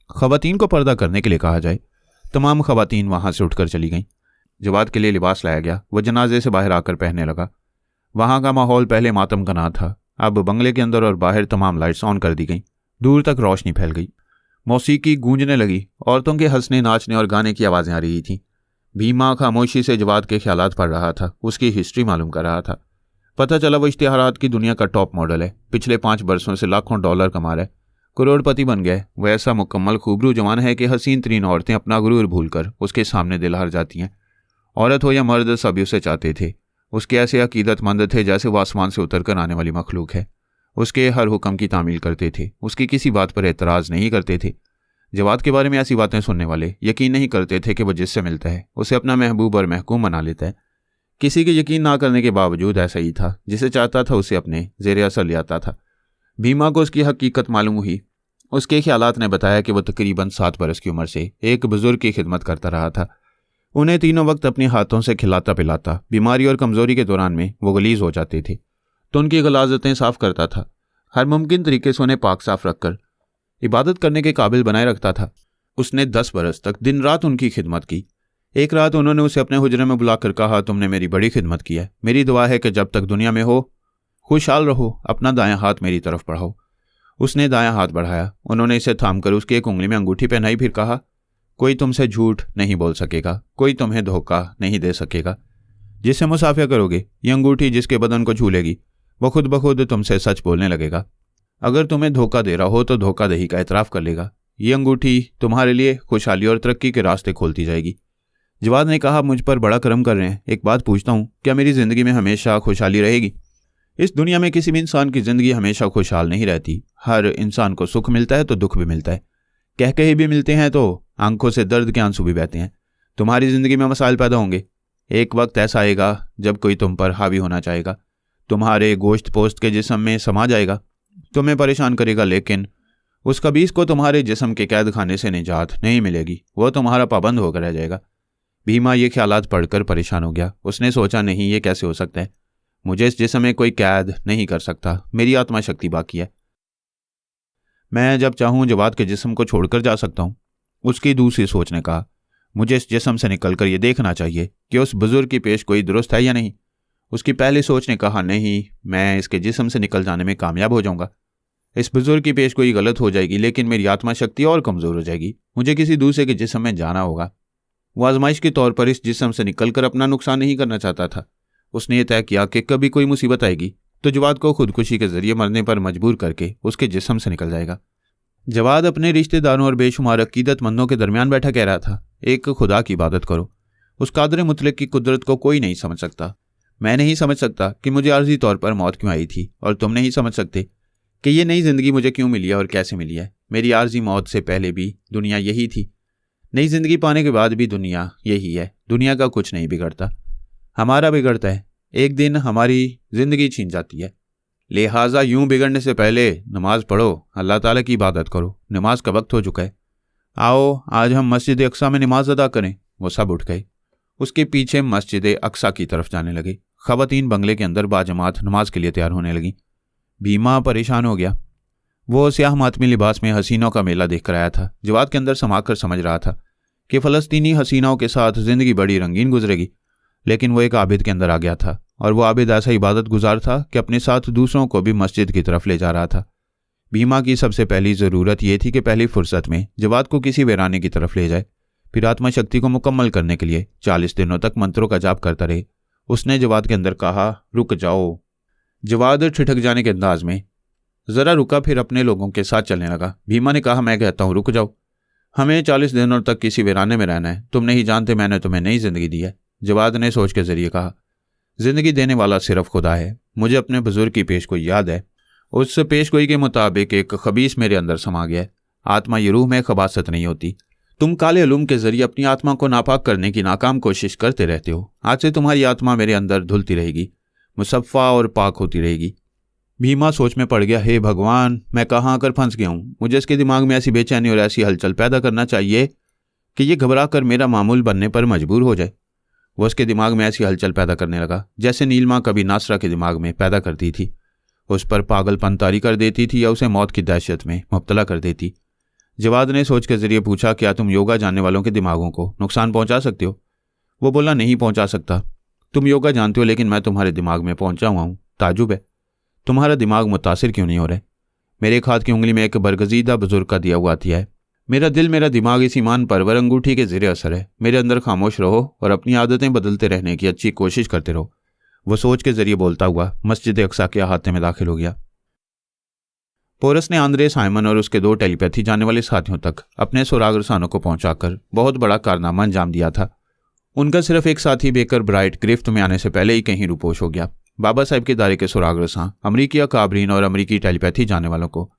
ख़वातीन को पर्दा करने के लिए कहा जाए। तमाम ख़वातीन वहां से उठकर चली गईं। जवाद के लिए लिबास लाया गया। वह जनाजे से बाहर आकर पहनने लगा। वहां का माहौल पहले मातम का ना था। अब बंगले के अंदर और बाहर तमाम लाइट्स ऑन कर दी गईं। दूर तक रोशनी फैल गई। मौसीकी गूंजने लगी। औरतों के हंसने, नाचने और गाने की आवाज़ें आ रही थीं। भीमा खामोशी से जवाद के ख्यालात पढ़ रहा था। उसकी हिस्ट्री मालूम कर रहा था। पता चला वो इश्तिहारात की दुनिया का टॉप मॉडल है। पिछले 5 बरसों से लाखों डॉलर कमा रहा है। करोड़पति बन गया है। वह ऐसा मुकम्मल खूबरू जवान है कि हसीन तरीन औरतें अपना गुरूर भूलकर उसके सामने दिल हार जाती हैं। औरत हो या मर्द, सभी उसे चाहते थे। उसके ऐसे अकीदतमंद थे जैसे वो आसमान से उतर कर आने वाली मखलूक है। उसके हर हुक्म की तामील करते थे। उसकी किसी बात पर एतराज़ नहीं करते थे। जवाद के बारे में ऐसी बातें सुनने वाले यकीन नहीं करते थे कि वह जिससे मिलता है उसे अपना महबूब और महकूम बना लेता है। किसी के यकीन ना करने के बावजूद ऐसा ही था। जिसे चाहता था उसे अपने ज़ेरे असर ले आता था। भीमा को उसकी हकीकत मालूम हुई। उसके ख्यालात ने बताया कि वह तकरीबन 7 बरस की उम्र से एक बुजुर्ग की खिदमत करता रहा था। उन्हें तीनों वक्त अपने हाथों से खिलाता पिलाता। बीमारी और कमज़ोरी के दौरान में वो गलीज़ हो जाते थे तो उनकी गलाजतें साफ़ करता था। हर मुमकिन तरीके से उन्हें पाक साफ रखकर इबादत करने के काबिल बनाए रखता था। उसने 10 बरस तक दिन रात उनकी खिदमत की। एक रात उन्होंने उसे अपने हुजरे में बुलाकर कहा, तुमने मेरी बड़ी खिदमत की है। मेरी दुआ है कि जब तक दुनिया में हो खुशहाल रहो। अपना दायां हाथ मेरी तरफ बढ़ाओ। उसने दायां हाथ बढ़ाया। उन्होंने इसे थामकर उसकी एक उंगली में अंगूठी पहनाई। फिर कहा, कोई तुमसे झूठ नहीं बोल सकेगा, कोई तुम्हें धोखा नहीं दे सकेगा। जिससे मुसाफिया करोगे, ये अंगूठी जिसके बदन को छू लेगी वो खुद ब खुद तुमसे सच बोलने लगेगा। अगर तुम्हें धोखा दे रहा हो तो धोखादही का एतराफ़ कर लेगा। ये अंगूठी तुम्हारे लिए खुशहाली और तरक्की के रास्ते खोलती जाएगी। जवाद ने कहा, मुझ पर बड़ा करम कर रहे हैं। एक बात पूछता हूँ, क्या मेरी ज़िंदगी में हमेशा खुशहाली रहेगी? इस दुनिया में किसी भी इंसान की ज़िंदगी हमेशा खुशहाल नहीं रहती। हर इंसान को सुख मिलता है तो दुख भी मिलता है। कह कहे भी मिलते हैं तो आंखों से दर्द के आंसू भी बहते हैं। तुम्हारी ज़िंदगी में मसाइल पैदा होंगे। एक वक्त ऐसा आएगा जब कोई तुम पर हावी होना चाहेगा, तुम्हारे गोश्त पोस्ट के जिस्म में समा जाएगा, तुम्हें परेशान करेगा, लेकिन उस कबीस को तुम्हारे जिस्म के कैद खाने से निजात नहीं मिलेगी। वह तुम्हारा पाबंद होकर रह जाएगा। भीमा ये ख्यालात पढ़कर परेशान हो गया। उसने सोचा, नहीं, ये कैसे हो सकता है? मुझे इस जिस्म में कोई कैद नहीं कर सकता। मेरी आत्मा शक्ति बाकी है। मैं जब चाहूँ जवाद के जिस्म को छोड़कर जा सकता हूँ। उसकी दूसरी सोच ने कहा, मुझे इस जिस्म से निकलकर यह देखना चाहिए कि उस बुजुर्ग की पेश कोई दुरुस्त है या नहीं। उसकी पहली सोच ने कहा, नहीं, मैं इसके जिस्म से निकल जाने में कामयाब हो जाऊंगा। इस बुजुर्ग की पेश कोई गलत हो जाएगी, लेकिन मेरी आत्मा शक्ति और कमज़ोर हो जाएगी। मुझे किसी दूसरे के जिस्म में जाना होगा। वह आजमाइश के तौर पर इस जिस्म से निकलकर अपना नुकसान नहीं करना चाहता था। उसने ये तय किया कि कभी कोई मुसीबत आएगी तो जवाद को खुदकुशी के जरिए मरने पर मजबूर करके उसके जिस्म से निकल जाएगा। जवाद अपने रिश्तेदारों और बेशुमार अकीदतमंदों के दरमियान बैठा कह रहा था, एक खुदा की इबादत करो। उस कादर मुतलक की कुदरत को कोई नहीं समझ सकता। मैं नहीं समझ सकता कि मुझे आर्जी तौर पर मौत क्यों आई थी, और तुम नहीं समझ सकते कि ये नई ज़िंदगी मुझे क्यों मिली है और कैसे मिली है। मेरी आर्जी मौत से पहले भी दुनिया यही थी। नई जिंदगी पाने के बाद भी दुनिया यही है, दुनिया का कुछ नहीं बिगड़ता, हमारा बिगड़ता है। एक दिन हमारी जिंदगी छीन जाती है। लिहाजा यूं बिगड़ने से पहले नमाज पढ़ो, अल्लाह ताला की इबादत करो, नमाज का वक्त हो चुका है, आओ आज हम मस्जिद अक्सा में नमाज अदा करें। वो सब उठ गए, उसके पीछे मस्जिद अक्सा की तरफ जाने लगे। ख़वातीन बंगले के अंदर बाजमात नमाज के लिए तैयार होने लगी। भीमा परेशान हो गया। वो स्याह मातमी लिबास में हसीनों का मेला देख कर आया था। जवाद के अंदर समाकर समझ रहा था कि फ़लस्तीनी हसीनाओं के साथ ज़िंदगी बड़ी रंगीन गुजरेगी, लेकिन वो एक आबिद के अंदर आ गया था, और वो आबिद ऐसा इबादत गुजार था कि अपने साथ दूसरों को भी मस्जिद की तरफ ले जा रहा था। भीमा की सबसे पहली ज़रूरत यह थी कि पहली फुर्सत में जवाद को किसी वीराने की तरफ ले जाए, फिर आत्मा शक्ति को मुकम्मल करने के लिए 40 दिनों तक मंत्रों का जाप करता रहे। उसने जवाद के अंदर कहा, रुक जाओ। जवाद ठिठक जाने के अंदाज में ज़रा रुका, फिर अपने लोगों के साथ चलने लगा। भीमा ने कहा, मैं कहता हूँ रुक जाओ, हमें 40 दिनों तक किसी वीराने में रहना है, तुम नहीं जानते मैंने तुम्हें नई जिंदगी दी है। जवाद ने सोच के जरिए कहा, जिंदगी देने वाला सिर्फ खुदा है। मुझे अपने बुजुर्ग की पेशगोई याद है, उस पेशगोई के मुताबिक एक खबीस मेरे अंदर समा गया है। आत्मा ये रूह में खबासत नहीं होती। तुम काले इल्म के जरिए अपनी आत्मा को नापाक करने की नाकाम कोशिश करते रहते हो। आज से तुम्हारी आत्मा मेरे अंदर धुलती रहेगी, मुसफ़ा और पाक होती रहेगी। भीमा सोच में पड़ गया, हे भगवान, मैं कहाँ आकर फंस गया हूँ। मुझे इसके दिमाग में ऐसी बेचैनी और ऐसी हलचल पैदा करना चाहिए कि ये घबरा कर मेरा मामूल बनने पर मजबूर हो जाए। वो उसके दिमाग में ऐसी हलचल पैदा करने लगा जैसे नीलमा कभी नासरा के दिमाग में पैदा करती थी। उस पर पागलपन तारी कर देती थी या उसे मौत की दहशत में मुब्तला कर देती। जवाद ने सोच के जरिए पूछा, क्या तुम योगा जानने वालों के दिमागों को नुकसान पहुंचा सकते हो? वो बोला, नहीं पहुंचा सकता। तुम योगा जानते हो, लेकिन मैं तुम्हारे दिमाग में पहुंचा हुआ हूँ। ताजुब है, तुम्हारा दिमाग मुतासिर क्यों नहीं हो रहा? मेरे एक हाथ की उंगली में एक बरगजीदा बुजुर्ग का दिया हुआ हथिया है। मेरा दिल, मेरा दिमाग इस ईमान परवर अंगूठी के ज़ेरे असर है। मेरे अंदर खामोश रहो और अपनी आदतें बदलते रहने की अच्छी कोशिश करते रहो। वो सोच के जरिए बोलता हुआ मस्जिद अक्सा के अहाते में दाखिल हो गया। पोरस ने आंद्रे साइमन और उसके 2 टेलीपैथी जाने वाले साथियों तक अपने सुराग रसानों को पहुंचाकर बहुत बड़ा कारनामा अंजाम दिया था। उनका सिर्फ एक साथी बेकर ब्राइट गिरफ्त में आने से पहले ही कहीं रुपोश हो गया। बाबा साहब के दायरे के सुराग रसां अमरीकी अकाबरीन और अमरीकी टेलीपैथी जाने वालों को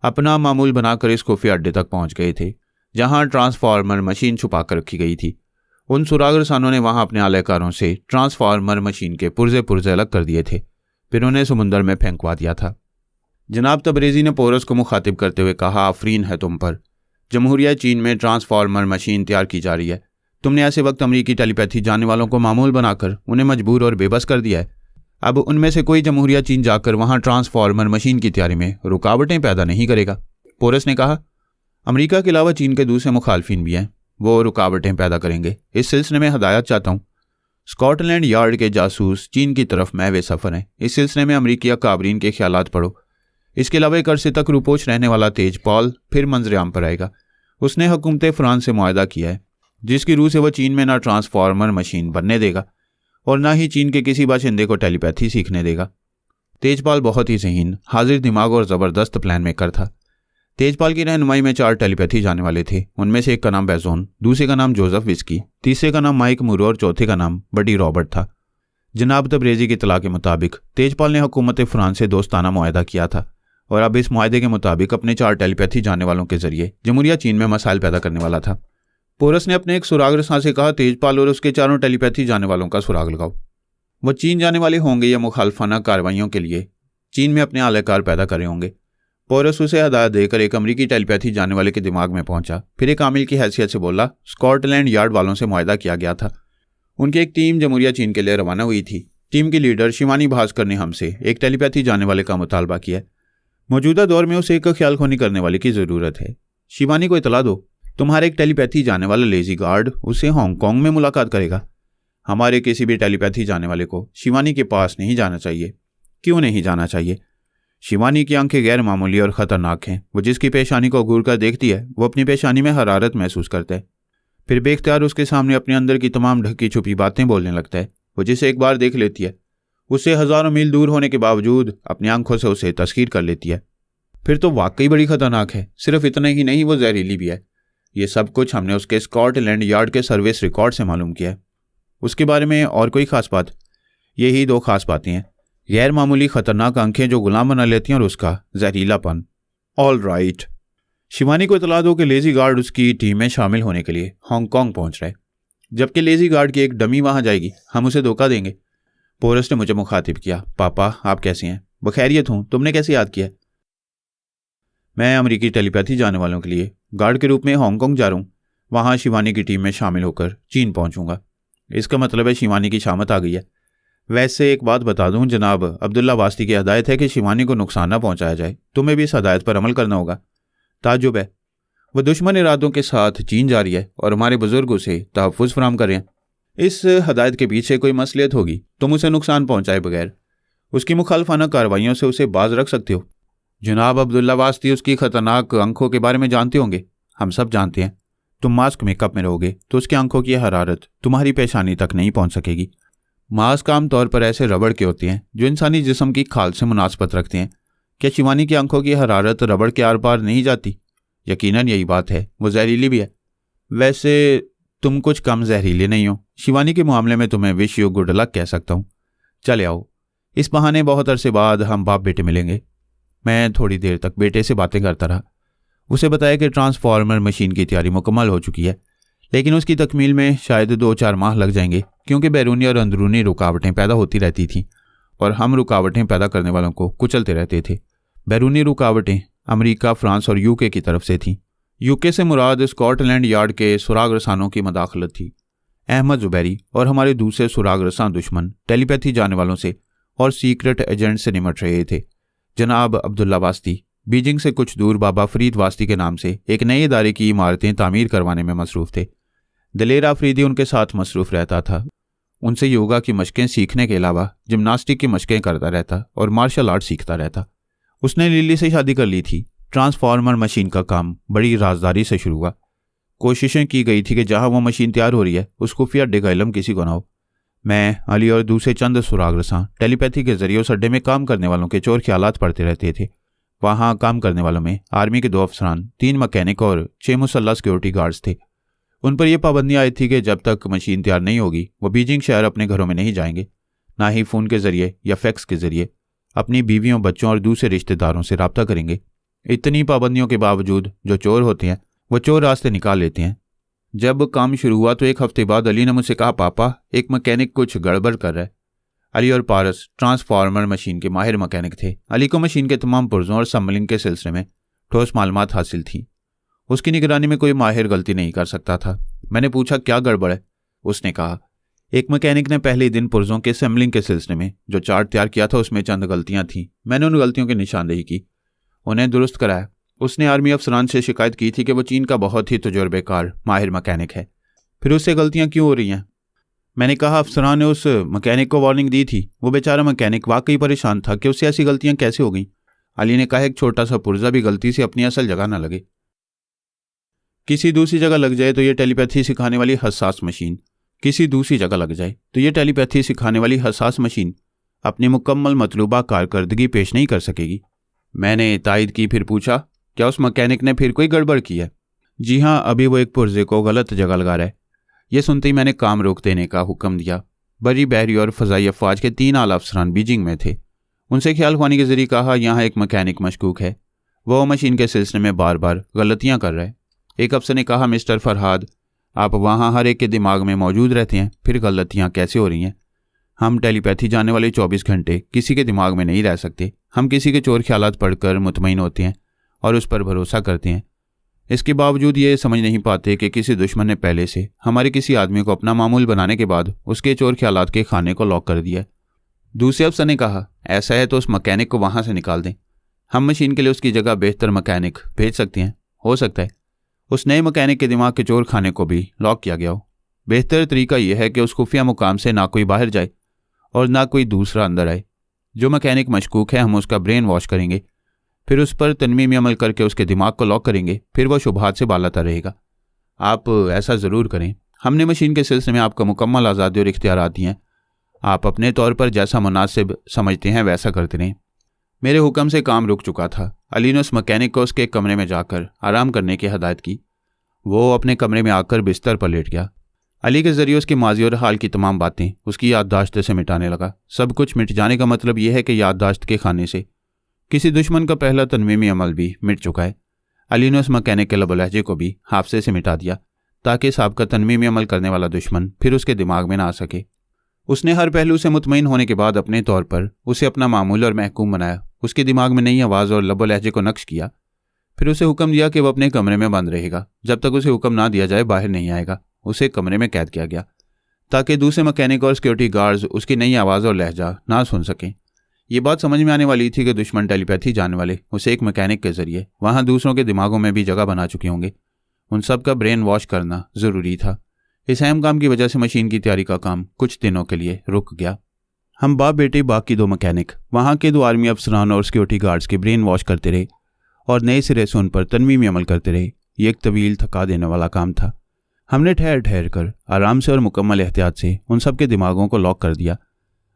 अपना मामूल बनाकर इस खुफिया अड्डे तक पहुंच गए थे, जहां ट्रांसफार्मर मशीन छुपा कर रखी गई थी। उन सुराग रसानों ने वहां अपने आलेकारों से ट्रांसफार्मर मशीन के पुर्जे अलग कर दिए थे, फिर उन्हें समुंदर में फेंकवा दिया था। जनाब तबरेज़ी ने पोरस को मुखातिब करते हुए कहा, आफरीन है तुम पर। जमहूरिया चीन में ट्रांसफार्मर मशीन तैयार की जा रही है। तुमने ऐसे वक्त अमरीकी टेलीपैथी जाने वालों को मामूल बनाकर उन्हें मजबूर और बेबस कर दिया है। अब उनमें से कोई जमहूरिया चीन जाकर वहां ट्रांसफार्मर मशीन की तैयारी में रुकावटें पैदा नहीं करेगा। पोरस ने कहा, अमेरिका के अलावा चीन के दूसरे मुखालफिन भी हैं, वो रुकावटें पैदा करेंगे। इस सिलसिले में हदायत चाहता हूँ। स्कॉटलैंड यार्ड के जासूस चीन की तरफ महवे सफ़र हैं। इस सिलसिले में अमरीकी अकाबरीन के ख्यालात पढ़ो। इसके अलावा एक अरसे तक रूपोश रहने वाला तेज पॉल फिर मंजर-ए-आम पर आएगा। उसने हुकूमत फ्रांस से मुआहदा किया है, जिसकी रूह से वह चीन में ना ट्रांसफार्मर मशीन बनने देगा और ना ही चीन के किसी बाशिंदे को टेलीपैथी सीखने देगा। तेजपाल बहुत ही ज़हीन, हाजिर दिमाग और ज़बरदस्त प्लान मेकर था। तेजपाल की रहनुमाई में 4 टेलीपैथी जाने वाले थे। उनमें से एक का नाम बैजोन, दूसरे का नाम जोसेफ विस्की, तीसरे का नाम माइक मूरो और चौथे का नाम बडी रॉबर्ट था। जनाब तबरेज़ी की इत्तला के मुताबिक तेजपाल ने हुकूमत फ्रांस से दोस्ताना मुआहदा किया था और अब इस मुआहदे के मुताबिक अपने 4 टेलीपैथी जाने वालों के जरिए जमहूरिया चीन में मसाइल पैदा करने वाला था। पोरस ने अपने एक सुराग रसां से कहा, तेजपाल और उसके 4 टेलीपैथी जाने वालों का सुराग लगाओ। वह चीन जाने वाले होंगे या मुखालफाना कार्रवाइयों के लिए चीन में अपने आलेकार पैदा करे होंगे। पोरस उसे हदायत देकर एक अमरीकी टेलीपैथी जाने वाले के दिमाग में पहुंचा, फिर एक आमिल की हैसियत से बोला, स्कॉटलैंड यार्ड वालों से मुआहदा किया गया था। उनकी एक टीम जमहूरिया चीन के लिए रवाना हुई थी। टीम की लीडर शिवानी भास्कर ने हमसे एक टेलीपैथी जाने वाले का मुतालबा किया। मौजूदा दौर में उसे एक ख्याल खोनी करने वाले की ज़रूरत है। शिवानी को इतला दो, तुम्हारे एक टेलीपैथी जाने वाला लेजी गार्ड उसे हांगकांग में मुलाकात करेगा। हमारे किसी भी टेलीपैथी जाने वाले को शिवानी के पास नहीं जाना चाहिए। क्यों नहीं जाना चाहिए? शिवानी की आंखें गैर मामूली और ख़तरनाक हैं। वो जिसकी पेशानी को घूर कर देखती है वो अपनी पेशानी में हरारत महसूस करता है, फिर बेख्तियार उसके सामने अपने अंदर की तमाम ढकी छुपी बातें बोलने लगता है। वो जिसे एक बार देख लेती है उससे हज़ारों मील दूर होने के बावजूद अपनी आंखों से उसे तस्कीर कर लेती है। फिर तो वाकई बड़ी ख़तरनाक है। सिर्फ इतना ही नहीं, वो जहरीली भी है। ये सब कुछ हमने उसके स्कॉटलैंड यार्ड के सर्विस रिकॉर्ड से मालूम किया है। उसके बारे में और कोई ख़ास बात? यही 2 ख़ास बातें हैं, गैर मामूली ख़तरनाक आंखें जो गुलाम बना लेती हैं और उसका जहरीलापन। All right. शिवानी को इतला दो कि लेजी गार्ड उसकी टीम में शामिल होने के लिए हांगकांग पहुंच रहा है, जबकि लेजी गार्ड की एक डमी वहां जाएगी, हम उसे धोखा देंगे। पोरस ने मुझे मुखातिब किया, पापा आप कैसे हैं? बखैरियत हूं, तुमने कैसे याद किया? मैं अमेरिकी टेलीपैथी जाने वालों के लिए गार्ड के रूप में हांगकांग जा रहा हूं, वहां शिवानी की टीम में शामिल होकर चीन पहुंचूंगा। इसका मतलब है शिवानी की शामत आ गई है। वैसे एक बात बता दूं जनाब, अब्दुल्ला वास्ती की हदायत है कि शिवानी को नुकसान ना पहुंचाया जाए, तुम्हें भी इस हदायत पर अमल करना होगा। ताजुब है, वह दुश्मन इरादों के साथ चीन जा रही है और हमारे बुजुर्ग उसे तहफ़्फ़ुज़ फराहम कर रहे हैं। इस हदायत के पीछे कोई मसलियत होगी, तुम उसे नुकसान पहुंचाए बगैर उसकी मुखालफाना कार्रवाइयों से उसे बाज रख सकते हो। जनाब अब्दुल्ला वास्ती उसकी खतरनाक आंखों के बारे में जानते होंगे। हम सब जानते हैं। तुम मास्क मेकअप में रहोगे तो उसकी आंखों की हरारत तुम्हारी पेशानी तक नहीं पहुंच सकेगी। मास्क आमतौर पर ऐसे रबड़ के होते हैं जो इंसानी जिस्म की खाल से मुनासबत रखते हैं। क्या शिवानी की आंखों की हरारत रबड़ के आर पार नहीं जाती? यकीनन यही बात है, वो जहरीली भी है। वैसे तुम कुछ कम जहरीले नहीं हो। शिवानी के मामले में तुम्हें विश यू गुड लक कह सकता हूँ। चले आओ, इस बहाने बहुत अरसे बाद हम बाप बेटे मिलेंगे। मैं थोड़ी देर तक बेटे से बातें करता रहा। उसे बताया कि ट्रांसफार्मर मशीन की तैयारी मुकम्मल हो चुकी है, लेकिन उसकी तकमील में शायद 2-4 माह लग जाएंगे, क्योंकि बैरूनी और अंदरूनी रुकावटें पैदा होती रहती थीं और हम रुकावटें पैदा करने वालों को कुचलते रहते थे। बैरूनी रुकावटें अमेरिका, फ्रांस और यूके की तरफ से थीं। यूके से मुराद स्कॉटलैंड यार्ड के सुराग रसानों की मदाखलत थी। अहमद जुबैरी और हमारे दूसरे सुराग रसान दुश्मन टेलीपैथी जाने वालों से और सीक्रेट एजेंट से निमट रहे थे। जनाब अब्दुल्ला वास्ती बीजिंग से कुछ दूर बाबा फरीद वास्ती के नाम से एक नए इदारे की इमारतें तामीर करवाने में मसरूफ़ थे। दलेर अफरीदी उनके साथ मसरूफ़ रहता था। उनसे योगा की मशकें सीखने के अलावा जिम्नास्टिक की मशकें करता रहता और मार्शल आर्ट सीखता रहता। उसने लिली से शादी कर ली थी। ट्रांसफार्मर मशीन का काम बड़ी राजदारी से शुरू हुआ। कोशिशें की गई थी कि जहां वो मशीन तैयार हो रही है उस खुफिया अड्डे का इल्म किसी को ना हो। मैं, अली और दूसरे चंद सुराग रसां टेलीपैथी के जरिए उस अड्डे में काम करने वालों के चोर ख्यालात पढ़ते रहते थे। वहाँ काम करने वालों में आर्मी के 2 अफसरान, 3 मैकेनिक और 6 मुसल्लह सिक्योरिटी गार्ड्स थे। उन पर यह पाबंदी आई थी कि जब तक मशीन तैयार नहीं होगी वो बीजिंग शहर अपने घरों में नहीं जाएंगे, ना ही फ़ोन के ज़रिए या फैक्स के ज़रिए अपनी बीवियों, बच्चों और दूसरे रिश्तेदारों से रब्ता करेंगे। इतनी पाबंदियों के बावजूद जो चोर होते हैं वो चोर रास्ते निकाल लेते हैं। जब काम शुरू हुआ तो 1 हफ्ते बाद अली ने मुझसे कहा, पापा एक मैकेनिक कुछ गड़बड़ कर रहा है। अली और पारस ट्रांसफार्मर मशीन के माहिर मैकेनिक थे। अली को मशीन के तमाम पुर्जों और सम्मलिंग के सिलसिले में ठोस मालूमात हासिल थी। उसकी निगरानी में कोई माहिर गलती नहीं कर सकता था। मैंने पूछा, क्या गड़बड़ है? उसने कहा, एक मैकेनिक ने पहले दिन पुर्जों के असेंबलिंग के सिलसिले में जो चार्ट तैयार किया था उसमें चंद गलतियां थीं। मैंने उन गलतियों की निशानदेही की, उन्हें दुरुस्त कराया। उसने आर्मी अफसरान से शिकायत की थी कि वो चीन का बहुत ही तजुर्बेकार माहिर मैकेनिक है, फिर उससे गलतियां क्यों हो रही हैं? मैंने कहा, अफसरान ने उस मैकेनिक को वार्निंग दी थी। वो बेचारा मैकेनिक वाकई परेशान था कि उससे ऐसी गलतियां कैसे हो गई। अली ने कहा, एक छोटा सा पुर्जा भी गलती से अपनी असल जगह न लगे, किसी दूसरी जगह लग जाए तो ये टेलीपैथी सिखाने वाली हसास मशीन अपनी मुकम्मल मतलूबा कारकर्दगी पेश नहीं कर सकेगी। मैंने तायद की, फिर पूछा, क्या उस मैकेनिक ने फिर कोई गड़बड़ की है? जी हाँ, अभी वो एक पुर्जे को गलत जगह लगा रहा है। यह सुनते ही मैंने काम रोक देने का हुक्म दिया। बरी, बहरी और फ़ज़ाई अफवाज के 3 आला अफसरान बीजिंग में थे। उनसे ख्याल ख्वानी के जरिए कहा, यहाँ एक मैकेनिक मशकूक है, वह मशीन के सिलसिले में बार बार गलतियाँ कर रहा है। एक अफसर ने कहा, मिस्टर फरहाद, आप वहाँ हर एक के दिमाग में मौजूद रहते हैं, फिर गलतियाँ कैसे हो रही हैं? हम टेलीपैथी जाने वाले 24 घंटे किसी के दिमाग में नहीं रह सकते। हम किसी के चोर ख्यालात पढ़कर मुतमईन होते हैं और उस पर भरोसा करते हैं। इसके बावजूद ये समझ नहीं पाते कि किसी दुश्मन ने पहले से हमारे किसी आदमी को अपना मामूल बनाने के बाद उसके चोर ख्यालात के खाने को लॉक कर दिया। दूसरे अफसर ने कहा, ऐसा है तो उस मैकेनिक को वहाँ से निकाल दें। हम मशीन के लिए उसकी जगह बेहतर मैकेनिक भेज सकते हैं। हो सकता है उस नए मैकेनिक के दिमाग के चोर खाने को भी लॉक किया गया हो। बेहतर तरीका यह है कि उस खुफिया मुकाम से ना कोई बाहर जाए और ना कोई दूसरा अंदर आए। जो मैकेनिक मशकूक है हम उसका ब्रेन वॉश करेंगे, फिर उस पर तनमीमी अमल करके उसके दिमाग को लॉक करेंगे, फिर वह शुबहात से बालाता रहेगा। आप ऐसा ज़रूर करें। हमने मशीन के सिलसिले में आपको मुकम्मल आज़ादी और इख्तियारात दिए हैं। आप अपने तौर पर जैसा मुनासिब समझते हैं वैसा करते रहें। मेरे हुक्म से काम रुक चुका था। अली ने उस मैकेनिक को उसके कमरे में जाकर आराम करने की हदायत की। वो अपने कमरे में आकर बिस्तर पर लेट गया। अली के ज़रिए उसकी माजी और हाल की तमाम बातें उसकी याददाश्त से मिटाने लगा। सब कुछ मिट जाने का मतलब यह है कि याददाश्त के खाने से किसी दुश्मन का पहला तनवीमी अमल भी मिट चुका है। अली ने उस मैकेनिक के लब लहजे को भी हादसे से मिटा दिया ताकि साबका तनवी में अमल करने वाला दुश्मन फिर उसके दिमाग में ना आ सके। उसने हर पहलू से मुतमईन होने के बाद अपने तौर पर उसे अपना मामूल और महकूम बनाया, उसके दिमाग में नई आवाज़ और लब लहजे को नक्श किया। फिर उसे हुक्म दिया कि वह अपने कमरे में बंद रहेगा, जब तक उसे हुक्म ना दिया जाए बाहर नहीं आएगा। उसे कमरे में कैद किया गया ताकि दूसरे मैकेनिक और सिक्योरिटी गार्ड्स उसकी नई आवाज़ और लहजा ना सुन सकें। ये बात समझ में आने वाली थी कि दुश्मन टेलीपैथी जानने वाले उसे एक मैकेनिक के जरिए वहाँ दूसरों के दिमागों में भी जगह बना चुके होंगे। उन सब का ब्रेन वॉश करना ज़रूरी था। इस अहम काम की वजह से मशीन की तैयारी का काम कुछ दिनों के लिए रुक गया। हम बाप बेटे बाकी 2 मैकेनिक वहाँ के 2 आर्मी अफसरान और सिक्योरिटी गार्ड्स के ब्रेन वॉश करते रहे और नए सिरे से उन पर तनवी में अमल करते रहे। ये एक तवील थका देने वाला काम था। हमने ठहर ठहर कर आराम से और मुकम्मल एहतियात से उन सब के दिमागों को लॉक कर दिया।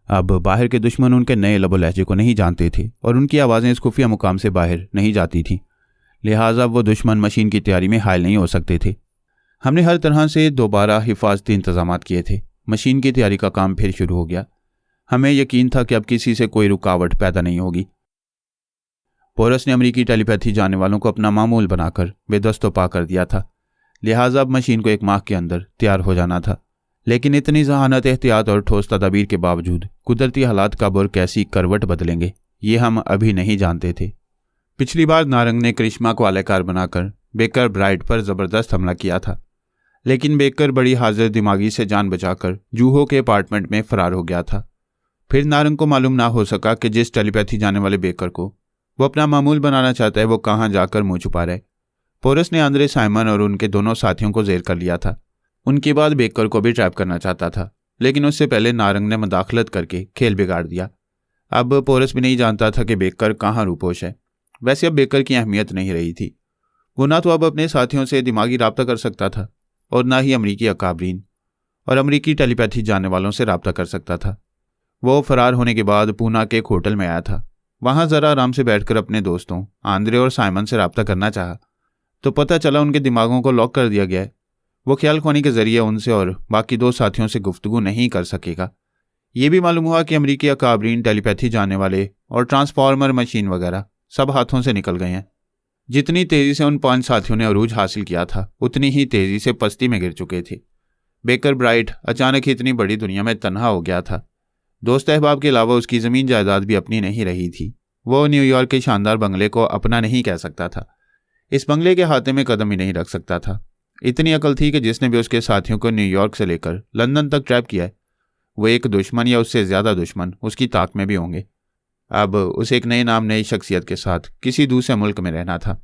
अब बाहर के दुश्मन उनके नए लब लहजे को नहीं जानते थे और उनकी आवाज़ें इस खुफिया मुकाम से बाहर नहीं जाती थीं, लिहाजा वो दुश्मन मशीन की तैयारी में हायल नहीं हो सकते थे। हमने हर तरह से दोबारा हिफाजती इंतजाम किए थे। मशीन की तैयारी का काम फिर शुरू हो गया। हमें यकीन था कि अब किसी से कोई रुकावट पैदा नहीं होगी। पोरस ने अमरीकी टेलीपैथी जानने वालों को अपना मामूल बनाकर बेदस्तो पा कर दिया था, लिहाजा अब मशीन को 1 माह के अंदर तैयार हो जाना था। लेकिन इतनी जहानत, एहतियात और ठोस तदाबीर के बावजूद कुदरती हालात कब और कैसी करवट बदलेंगे ये हम अभी नहीं जानते थे। पिछली बार नारंग ने करिश्मा को आलाकार बनाकर बेकर ब्राइट पर ज़बरदस्त हमला किया था, लेकिन बेकर बड़ी हाजिर दिमागी से जान बचाकर जूहो के अपार्टमेंट में फरार हो गया था। फिर नारंग को मालूम ना हो सका कि जिस टेलीपैथी जाने वाले बेकर को वो अपना मामूल बनाना चाहता है वो कहाँ जाकर मुँह छुपा रहे। पोरस ने आंद्रे साइमन और उनके दोनों साथियों को जेर कर लिया था। उनके बाद बेकर को भी ट्रैप करना चाहता था, लेकिन उससे पहले नारंग ने मदाखलत करके खेल बिगाड़ दिया। अब पोरस भी नहीं जानता था कि बेकर कहाँ रूपोश है। वैसे अब बेकर की अहमियत नहीं रही थी। वो ना तो अब अपने साथियों से दिमागी रब्ता कर सकता था और ना ही अमरीकी अकाबरीन और अमरीकी टेलीपैथी जानने वालों से रब्ता कर सकता था। वो फरार होने के बाद पूना के एक होटल में आया था। वहाँ ज़रा आराम से बैठकर अपने दोस्तों आंद्रे और साइमन से रब्ता करना चाहा तो पता चला उनके दिमागों को लॉक कर दिया गया है। वो ख्याल ख्वानी के जरिए उनसे और बाकी 2 साथियों से गुफ्तगू नहीं कर सकेगा। ये भी मालूम हुआ कि अमरीकी अकाबरीन, टेलीपैथी जानने वाले और ट्रांसफार्मर मशीन वगैरह सब हाथों से निकल गए हैं। जितनी तेज़ी से उन 5 साथियों ने अरूज हासिल किया था उतनी ही तेज़ी से पस्ती में गिर चुके थे। बेकर ब्राइट अचानक ही इतनी बड़ी दुनिया में तन्हा हो गया था। दोस्त अहबाब के अलावा उसकी ज़मीन जायदाद भी अपनी नहीं रही थी। वो न्यूयॉर्क के शानदार बंगले को अपना नहीं कह सकता था। इस बंगले के हाथे में कदम ही नहीं रख सकता था। इतनी अकल थी कि जिसने भी उसके साथियों को न्यूयॉर्क से लेकर लंदन तक ट्रैप किया है वो एक दुश्मन या उससे ज़्यादा दुश्मन उसकी ताक में भी होंगे। अब उसे एक नए नाम, नई शख्सियत के साथ किसी दूसरे मुल्क में रहना था।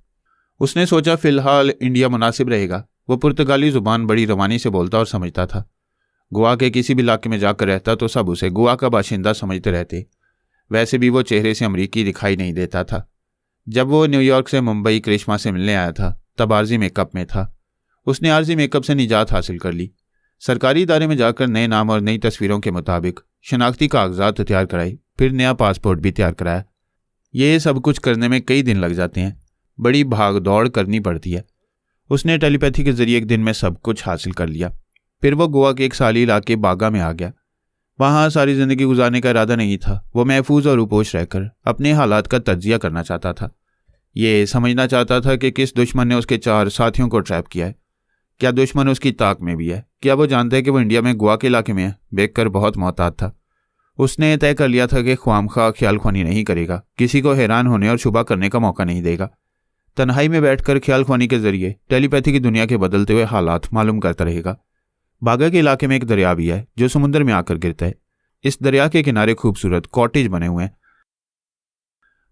उसने सोचा फ़िलहाल इंडिया मुनासिब रहेगा। वो पुर्तगाली ज़ुबान बड़ी रवानी से बोलता और समझता था। गोवा के किसी भी इलाके में जाकर रहता तो सब उसे गोवा का बाशिंदा समझते रहते। वैसे भी वो चेहरे से अमरीकी दिखाई नहीं देता था। जब वो न्यूयॉर्क से मुंबई करिश्मा से मिलने आया था तब आर्जी मेकअप में था। उसने आर्जी मेकअप से निजात हासिल कर ली। सरकारी इदारे में जाकर नए नाम और नई तस्वीरों के मुताबिक शनाख्ती कागजात तैयार कराई, फिर नया पासपोर्ट भी तैयार कराया। ये सब कुछ करने में कई दिन लग जाते हैं, बड़ी भाग दौड़ करनी पड़ती है। उसने टेलीपैथी के जरिए एक दिन में सब कुछ हासिल कर लिया। फिर वो गोवा के एक साली इलाके बागा में आ गया। वहाँ सारी ज़िंदगी गुजारने का इरादा नहीं था। वो महफूज और रूपोश रहकर अपने हालात का तज्जिया करना चाहता था। ये समझना चाहता था कि किस दुश्मन ने उसके 4 साथियों को ट्रैप किया है। क्या दुश्मन उसकी ताक में भी है? क्या वो जानता है कि वो इंडिया में गोवा के इलाके में है? बेकर बहुत मोहतात था। उसने तय कर लिया था कि ख्वामखा ख्याल ख्वानी नहीं करेगा, किसी को हैरान होने और शुबा करने का मौका नहीं देगा। तन्हाई में बैठकर ख्याल ख्वानी के जरिए टेलीपैथी की दुनिया के बदलते हुए हालात मालूम करता रहेगा। बागा के इलाके में एक दरिया भी है जो समुद्र में आकर गिरता है। इस दरिया के किनारे खूबसूरत कॉटेज बने हुए हैं।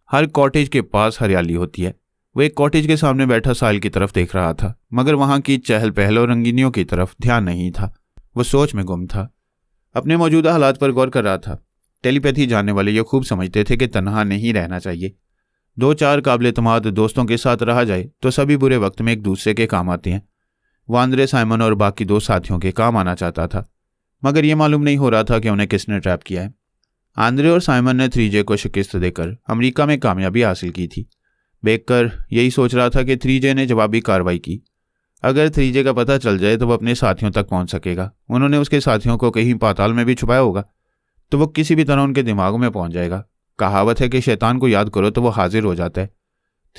हर कॉटेज के पास हरियाली होती है। वो एक कॉटेज के सामने बैठा साहिल की तरफ देख रहा था, मगर वहां की चहल पहल और रंगीनियों की तरफ ध्यान नहीं था। वो सोच में गुम था, अपने मौजूदा हालात पर गौर कर रहा था। टेलीपैथी जानने वाले ये खूब समझते थे कि तन्हा नहीं रहना चाहिए। 2-4 काबिल-ए-एतमाद दोस्तों के साथ रहा जाए तो सभी बुरे वक्त में एक दूसरे के काम आते हैं। वो आंद्रे साइमन और बाकी 2 साथियों के काम आना चाहता था, मगर यह मालूम नहीं हो रहा था कि उन्हें किसने ट्रैप किया है। आंद्रे और साइमन ने 3J को शिकस्त देकर अमेरिका में कामयाबी हासिल की थी। बेकर यही सोच रहा था कि 3J ने जवाबी कार्रवाई की। अगर 3J का पता चल जाए तो वो अपने साथियों तक पहुंच सकेगा। उन्होंने उसके साथियों को कहीं पाताल में भी छुपाया होगा तो वो किसी भी तरह उनके दिमागों में पहुंच जाएगा। कहावत है कि शैतान को याद करो तो वो हाजिर हो जाता है।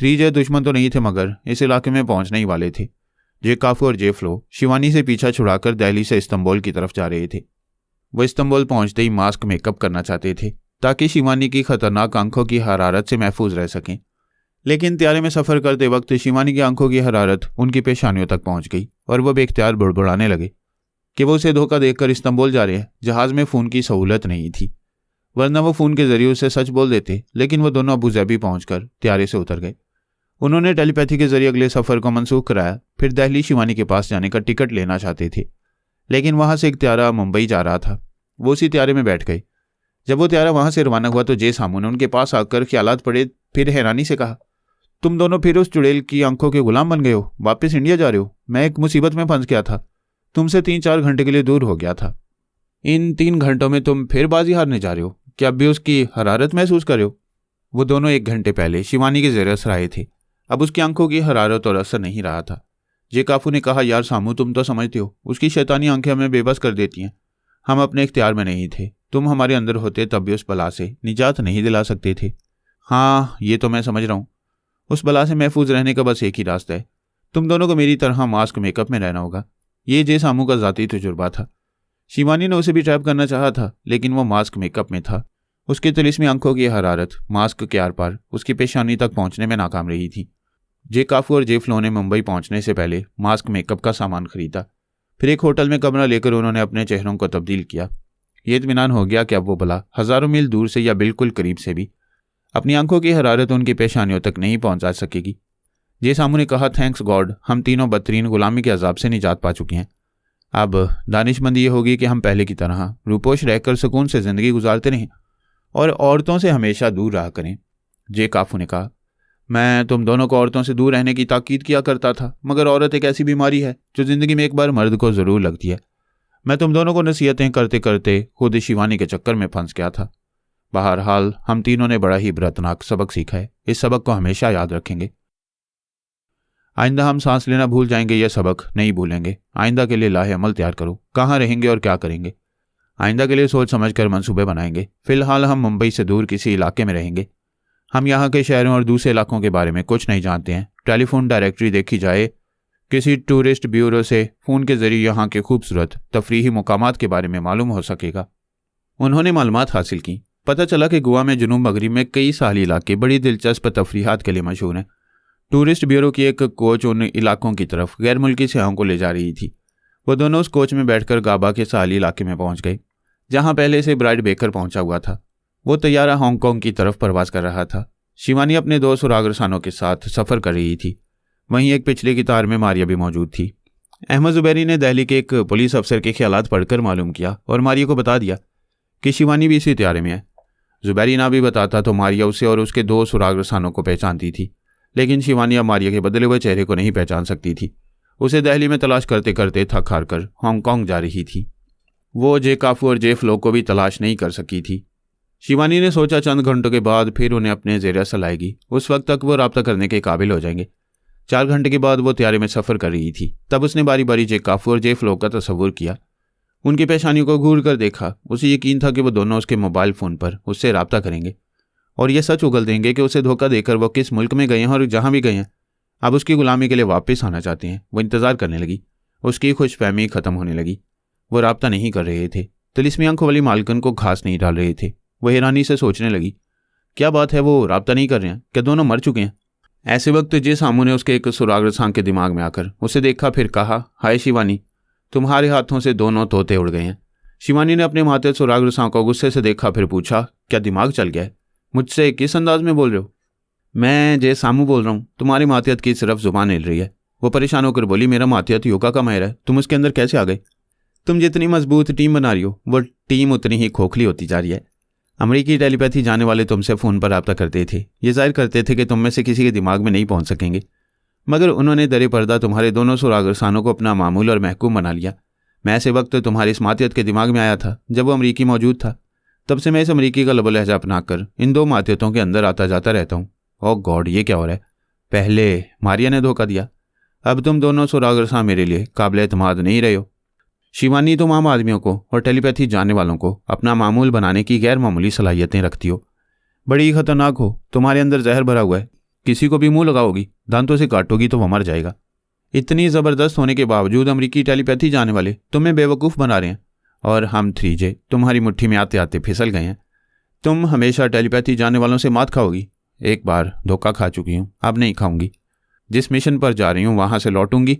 3J दुश्मन तो नहीं थे मगर इस इलाके में पहुंचने ही वाले थे। जे काफू और जे फ्लो शिवानी से पीछा छुड़ाकर दिल्ली से इस्तांबुल की तरफ जा रहे थे। वो इस्तांबुल पहुंचते ही मास्क मेकअप करना चाहते थे ताकि शिवानी की खतरनाक आंखों की हरारत से महफूज रह सकें। लेकिन त्यारे में सफ़र करते वक्त शिवानी की आंखों की हरारत उनकी पेशानियों तक पहुंच गई और वह बेख्तियार बुड़बुड़ाने लगे कि वो उसे धोखा देकर इस्तांबुल जा रहे हैं। जहाज़ में फ़ोन की सहूलत नहीं थी, वरना वो फ़ोन के जरिए उसे सच बोल देते। लेकिन वो दोनों अबू धाबी पहुंचकर त्यारे से उतर गए। उन्होंने टेलीपैथी के जरिए अगले सफ़र को मनसूख कराया। फिर दिल्ली शिवानी के पास जाने का टिकट लेना चाहते थे, लेकिन वहाँ से एक त्यारा मुंबई जा रहा था। वो उसी त्यारे में बैठ गए। जब वो त्यारा वहाँ से रवाना हुआ तो जे सामू ने उनके पास आकर ख्यालात पड़े। फिर हैरानी से कहा, तुम दोनों फिर उस चुड़ैल की आंखों के गुलाम बन गए हो? वापस इंडिया जा रहे हो? मैं एक मुसीबत में फंस गया था, तुमसे 3-4 घंटे के लिए दूर हो गया था। इन 3 घंटों में तुम फिर बाजी हारने जा रहे हो? क्या अब भी उसकी हरारत महसूस कर रहे हो? वो दोनों 1 घंटे पहले शिवानी के ज़ेर असर आए थे। अब उसकी आंखों की हरारत और असर नहीं रहा था। जे काफू ने कहा, यार सामू, तुम तो समझते हो, उसकी शैतानी आंखें हमें बेबस कर देती हैं। हम अपने इख्तियार में नहीं थे। तुम हमारे अंदर होते तब भी उस बला से निजात नहीं दिला सकते थे। हाँ, ये तो मैं समझ रहा हूँ। उस बला से महफूज रहने का बस एक ही रास्ता है। तुम दोनों को मेरी तरह मास्क मेकअप में रहना होगा। ये जे सामू का ज़ाती तजुर्बा था। शिवानी ने उसे भी ट्रैप करना चाहा था, लेकिन वो मास्क मेकअप में था। उसकी तिलिस्मी आंखों की हरारत मास्क के आर पार उसकी पेशानी तक पहुंचने में नाकाम रही थी। जे काफू और जे फ्लो ने मुंबई पहुंचने से पहले मास्क मेकअप का सामान खरीदा। फिर एक होटल में कमरा लेकर उन्होंने अपने चेहरों को तब्दील किया। ये इत्मीनान हो गया कि अब वो बला हज़ारों मील दूर से या बिल्कुल करीब से भी अपनी आंखों की हरारत उनकी पेशानियों तक नहीं पहुंचा सकेगी। जे सामू ने कहा, थैंक्स गॉड, हम तीनों बदतरीन गुलामी के अजाब से निजात पा चुके हैं। अब दानिशमंदी ये होगी कि हम पहले की तरह रूपोश रहकर सुकून से ज़िंदगी गुजारते रहें और औरतों से हमेशा दूर रहा करें। जे काफू ने कहा, मैं तुम दोनों को औरतों से दूर रहने की ताकीद किया करता था, मगर औरत एक ऐसी बीमारी है जो ज़िंदगी में एक बार मर्द को ज़रूर लगती है। मैं तुम दोनों को नसीहतें करते करते खुद शिवानी के चक्कर में फंस गया था। बहरहाल हम तीनों ने बड़ा ही इबरतनाक सबक सीखा है। इस सबक को हमेशा याद रखेंगे। आइंदा हम सांस लेना भूल जाएंगे, यह सबक नहीं भूलेंगे। आइंदा के लिए लाहे अमल तैयार करो, कहाँ रहेंगे और क्या करेंगे। आइंदा के लिए सोच समझ कर मंसूबे बनाएंगे। फिलहाल हम मुंबई से दूर किसी इलाके में रहेंगे। हम यहाँ के शहरों और दूसरे इलाकों के बारे में कुछ नहीं जानते हैं। टेलीफोन डायरेक्टरी देखी जाए, किसी टूरिस्ट ब्यूरो से फ़ोन के जरिए यहाँ के खूबसूरत तफरीही मुकामात के बारे में मालूम हो सकेगा। उन्होंने मालूमात हासिल की। पता चला कि गोवा में जुनूब मगरिब में कई साहली इलाके बड़ी दिलचस्प तफरीहात के लिए मशहूर हैं। टूरिस्ट ब्यूरो की एक कोच उन इलाकों की तरफ गैर मुल्की सयाहों को ले जा रही थी। वो दोनों उस कोच में बैठकर गाबा के साहली इलाके में पहुंच गए, जहां पहले से ब्राइड बेकर पहुंचा हुआ था। वो तैयारा हांगकांग की तरफ परवास कर रहा था। शिवानी अपने 2 सुराग रसानों के साथ सफ़र कर रही थी। वहीं एक पिछले कतार में मारिया भी मौजूद थी। अहमद ज़ुबैरी ने दिल्ली के एक पुलिस अफसर के ख्यालात पढ़कर मालूम किया और मारिया को बता दिया कि शिवानी भी इसी त्यारे में है। ज़ुबैरी ना भी बताता तो मारिया उसे और उसके 2 सुराग रसानों को पहचानती थी, लेकिन शिवानी अब मारिया के बदले हुए चेहरे को नहीं पहचान सकती थी। उसे दिल्ली में तलाश करते करते थक हार कर हांगकांग जा रही थी। वो जे काफू और जे फ्लो को भी तलाश नहीं कर सकी थी। शिवानी ने सोचा चंद घंटों के बाद फिर उन्हें अपने ज़ेर असर आएगी। उस वक्त तक वो रब्ता करने के काबिल हो जाएंगे। 4 घंटे के बाद वो त्यारे में सफ़र कर रही थी। तब उसने बारी बारी जे काफू और जे फ्लो का तस्वुर किया। उनकी पेशानियों को घूर कर देखा। उसे यकीन था कि वो दोनों उसके मोबाइल फ़ोन पर उससे रब्ता करेंगे और यह सच उगल देंगे कि उसे धोखा देकर वो किस मुल्क में गए हैं और जहाँ भी गए हैं अब उसकी गुलामी के लिए वापस आना चाहते हैं। वो इंतज़ार करने लगी। उसकी खुशफहमी ख़त्म होने लगी। वो रब्ता नहीं कर रहे थे। तिलिस्मी आंखों वाली मालकन को घास नहीं डाल रहे थे। वो हैरानी से सोचने लगी, क्या बात है, वो रब्ता नहीं कर रहे हैं? क्या दोनों मर चुके हैं? ऐसे वक्त जे सामू ने उसके एक सुराग रसां के दिमाग में आकर उसे देखा। फिर कहा, हाय शिवानी, तुम्हारे हाथों से 2 तोते उड़ गए हैं। शिवानी ने अपने माथे सुराग रसां को गुस्से से देखा। फिर पूछा, क्या दिमाग चल गया है? मुझसे किस अंदाज में बोल रहे हो? मैं जे सामू बोल रहा हूँ। तुम्हारी मातियत की सिर्फ जुबान हिल रही है। वो परेशान होकर बोली, मेरा मातियत योगा का माहिर है, तुम उसके अंदर कैसे आ गए? तुम जितनी मजबूत टीम बना रही हो वो टीम उतनी ही खोखली होती जा रही है। अमेरिकी टेलीपैथी जाने वाले तुमसे फ़ोन पर रब्ता करते थे। ये जाहिर करते थे कि तुम में से किसी के दिमाग में नहीं पहुंच सकेंगे, मगर उन्होंने दरे पर्दा तुम्हारे दोनों सुराग रसानों को अपना मामूल और महकूम बना लिया। मैं ऐसे वक्त तुम्हारी इस मातियत के दिमाग में आया था जब वो अमरीकी मौजूद था। तब से मैं इस अमरीकी का लबो लहजा अपना कर इन 2 मातियतों के अंदर आता जाता रहता हूँ। ओह गॉड, ये क्या हो रहा है? पहले मारिया ने धोखा दिया, अब तुम दोनों सुराग रसां मेरे लिए काबिल एतमाद नहीं रहे हो। शिवानी, तुम आम आदमियों को और टेलीपैथी जानने वालों को अपना मामूल बनाने की गैर मामूली सलाहियतें रखती हो। बड़ी खतरनाक हो। तुम्हारे अंदर जहर भरा हुआ है। किसी को भी मुंह लगाओगी, दांतों से काटोगी तो वो मर जाएगा। इतनी ज़बरदस्त होने के बावजूद अमेरिकी टेलीपैथी जाने वाले तुम्हें बेवकूफ़ बना रहे हैं, और हम 3J तुम्हारी मुट्ठी में आते आते फिसल गए हैं। तुम हमेशा टेलीपैथी जाने वालों से मात खाओगी। एक बार धोखा खा चुकी हूँ, अब नहीं खाऊंगी। जिस मिशन पर जा रही हूँ वहाँ से लौटूंगी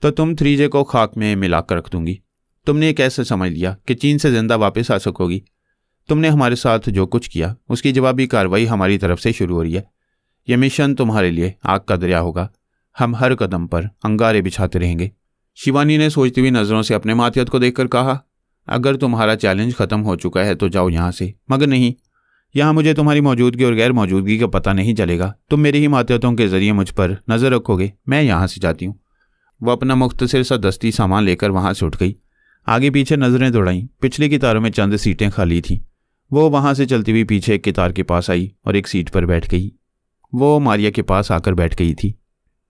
तो तुम 3J को खाक में मिला कर रख दूंगी। तुमने ये कैसे समझ लिया कि चीन से जिंदा वापस आ सकोगी? तुमने हमारे साथ जो कुछ किया उसकी जवाबी कार्रवाई हमारी तरफ से शुरू हो रही है। यह मिशन तुम्हारे लिए आग का दरिया होगा। हम हर कदम पर अंगारे बिछाते रहेंगे। शिवानी ने सोचती हुई नज़रों से अपने मातहत को देखकर कहा, अगर तुम्हारा चैलेंज ख़त्म हो चुका है तो जाओ यहाँ से। मगर नहीं, यहाँ मुझे तुम्हारी मौजूदगी और गैर मौजूदगी का पता नहीं चलेगा। तुम मेरी ही मातहतों के ज़रिए मुझ पर नज़र रखोगे। मैं यहाँ से जाती हूँ। वह अपना मुख्तसर सा दस्ती सामान लेकर वहाँ से उठ गई। आगे पीछे नज़रें दौड़ाईं। पिछले कितारों में चंद सीटें खाली थीं। वो वहाँ से चलती हुई पीछे एक कितार के पास आई और एक सीट पर बैठ गई। वो मारिया के पास आकर बैठ गई थी।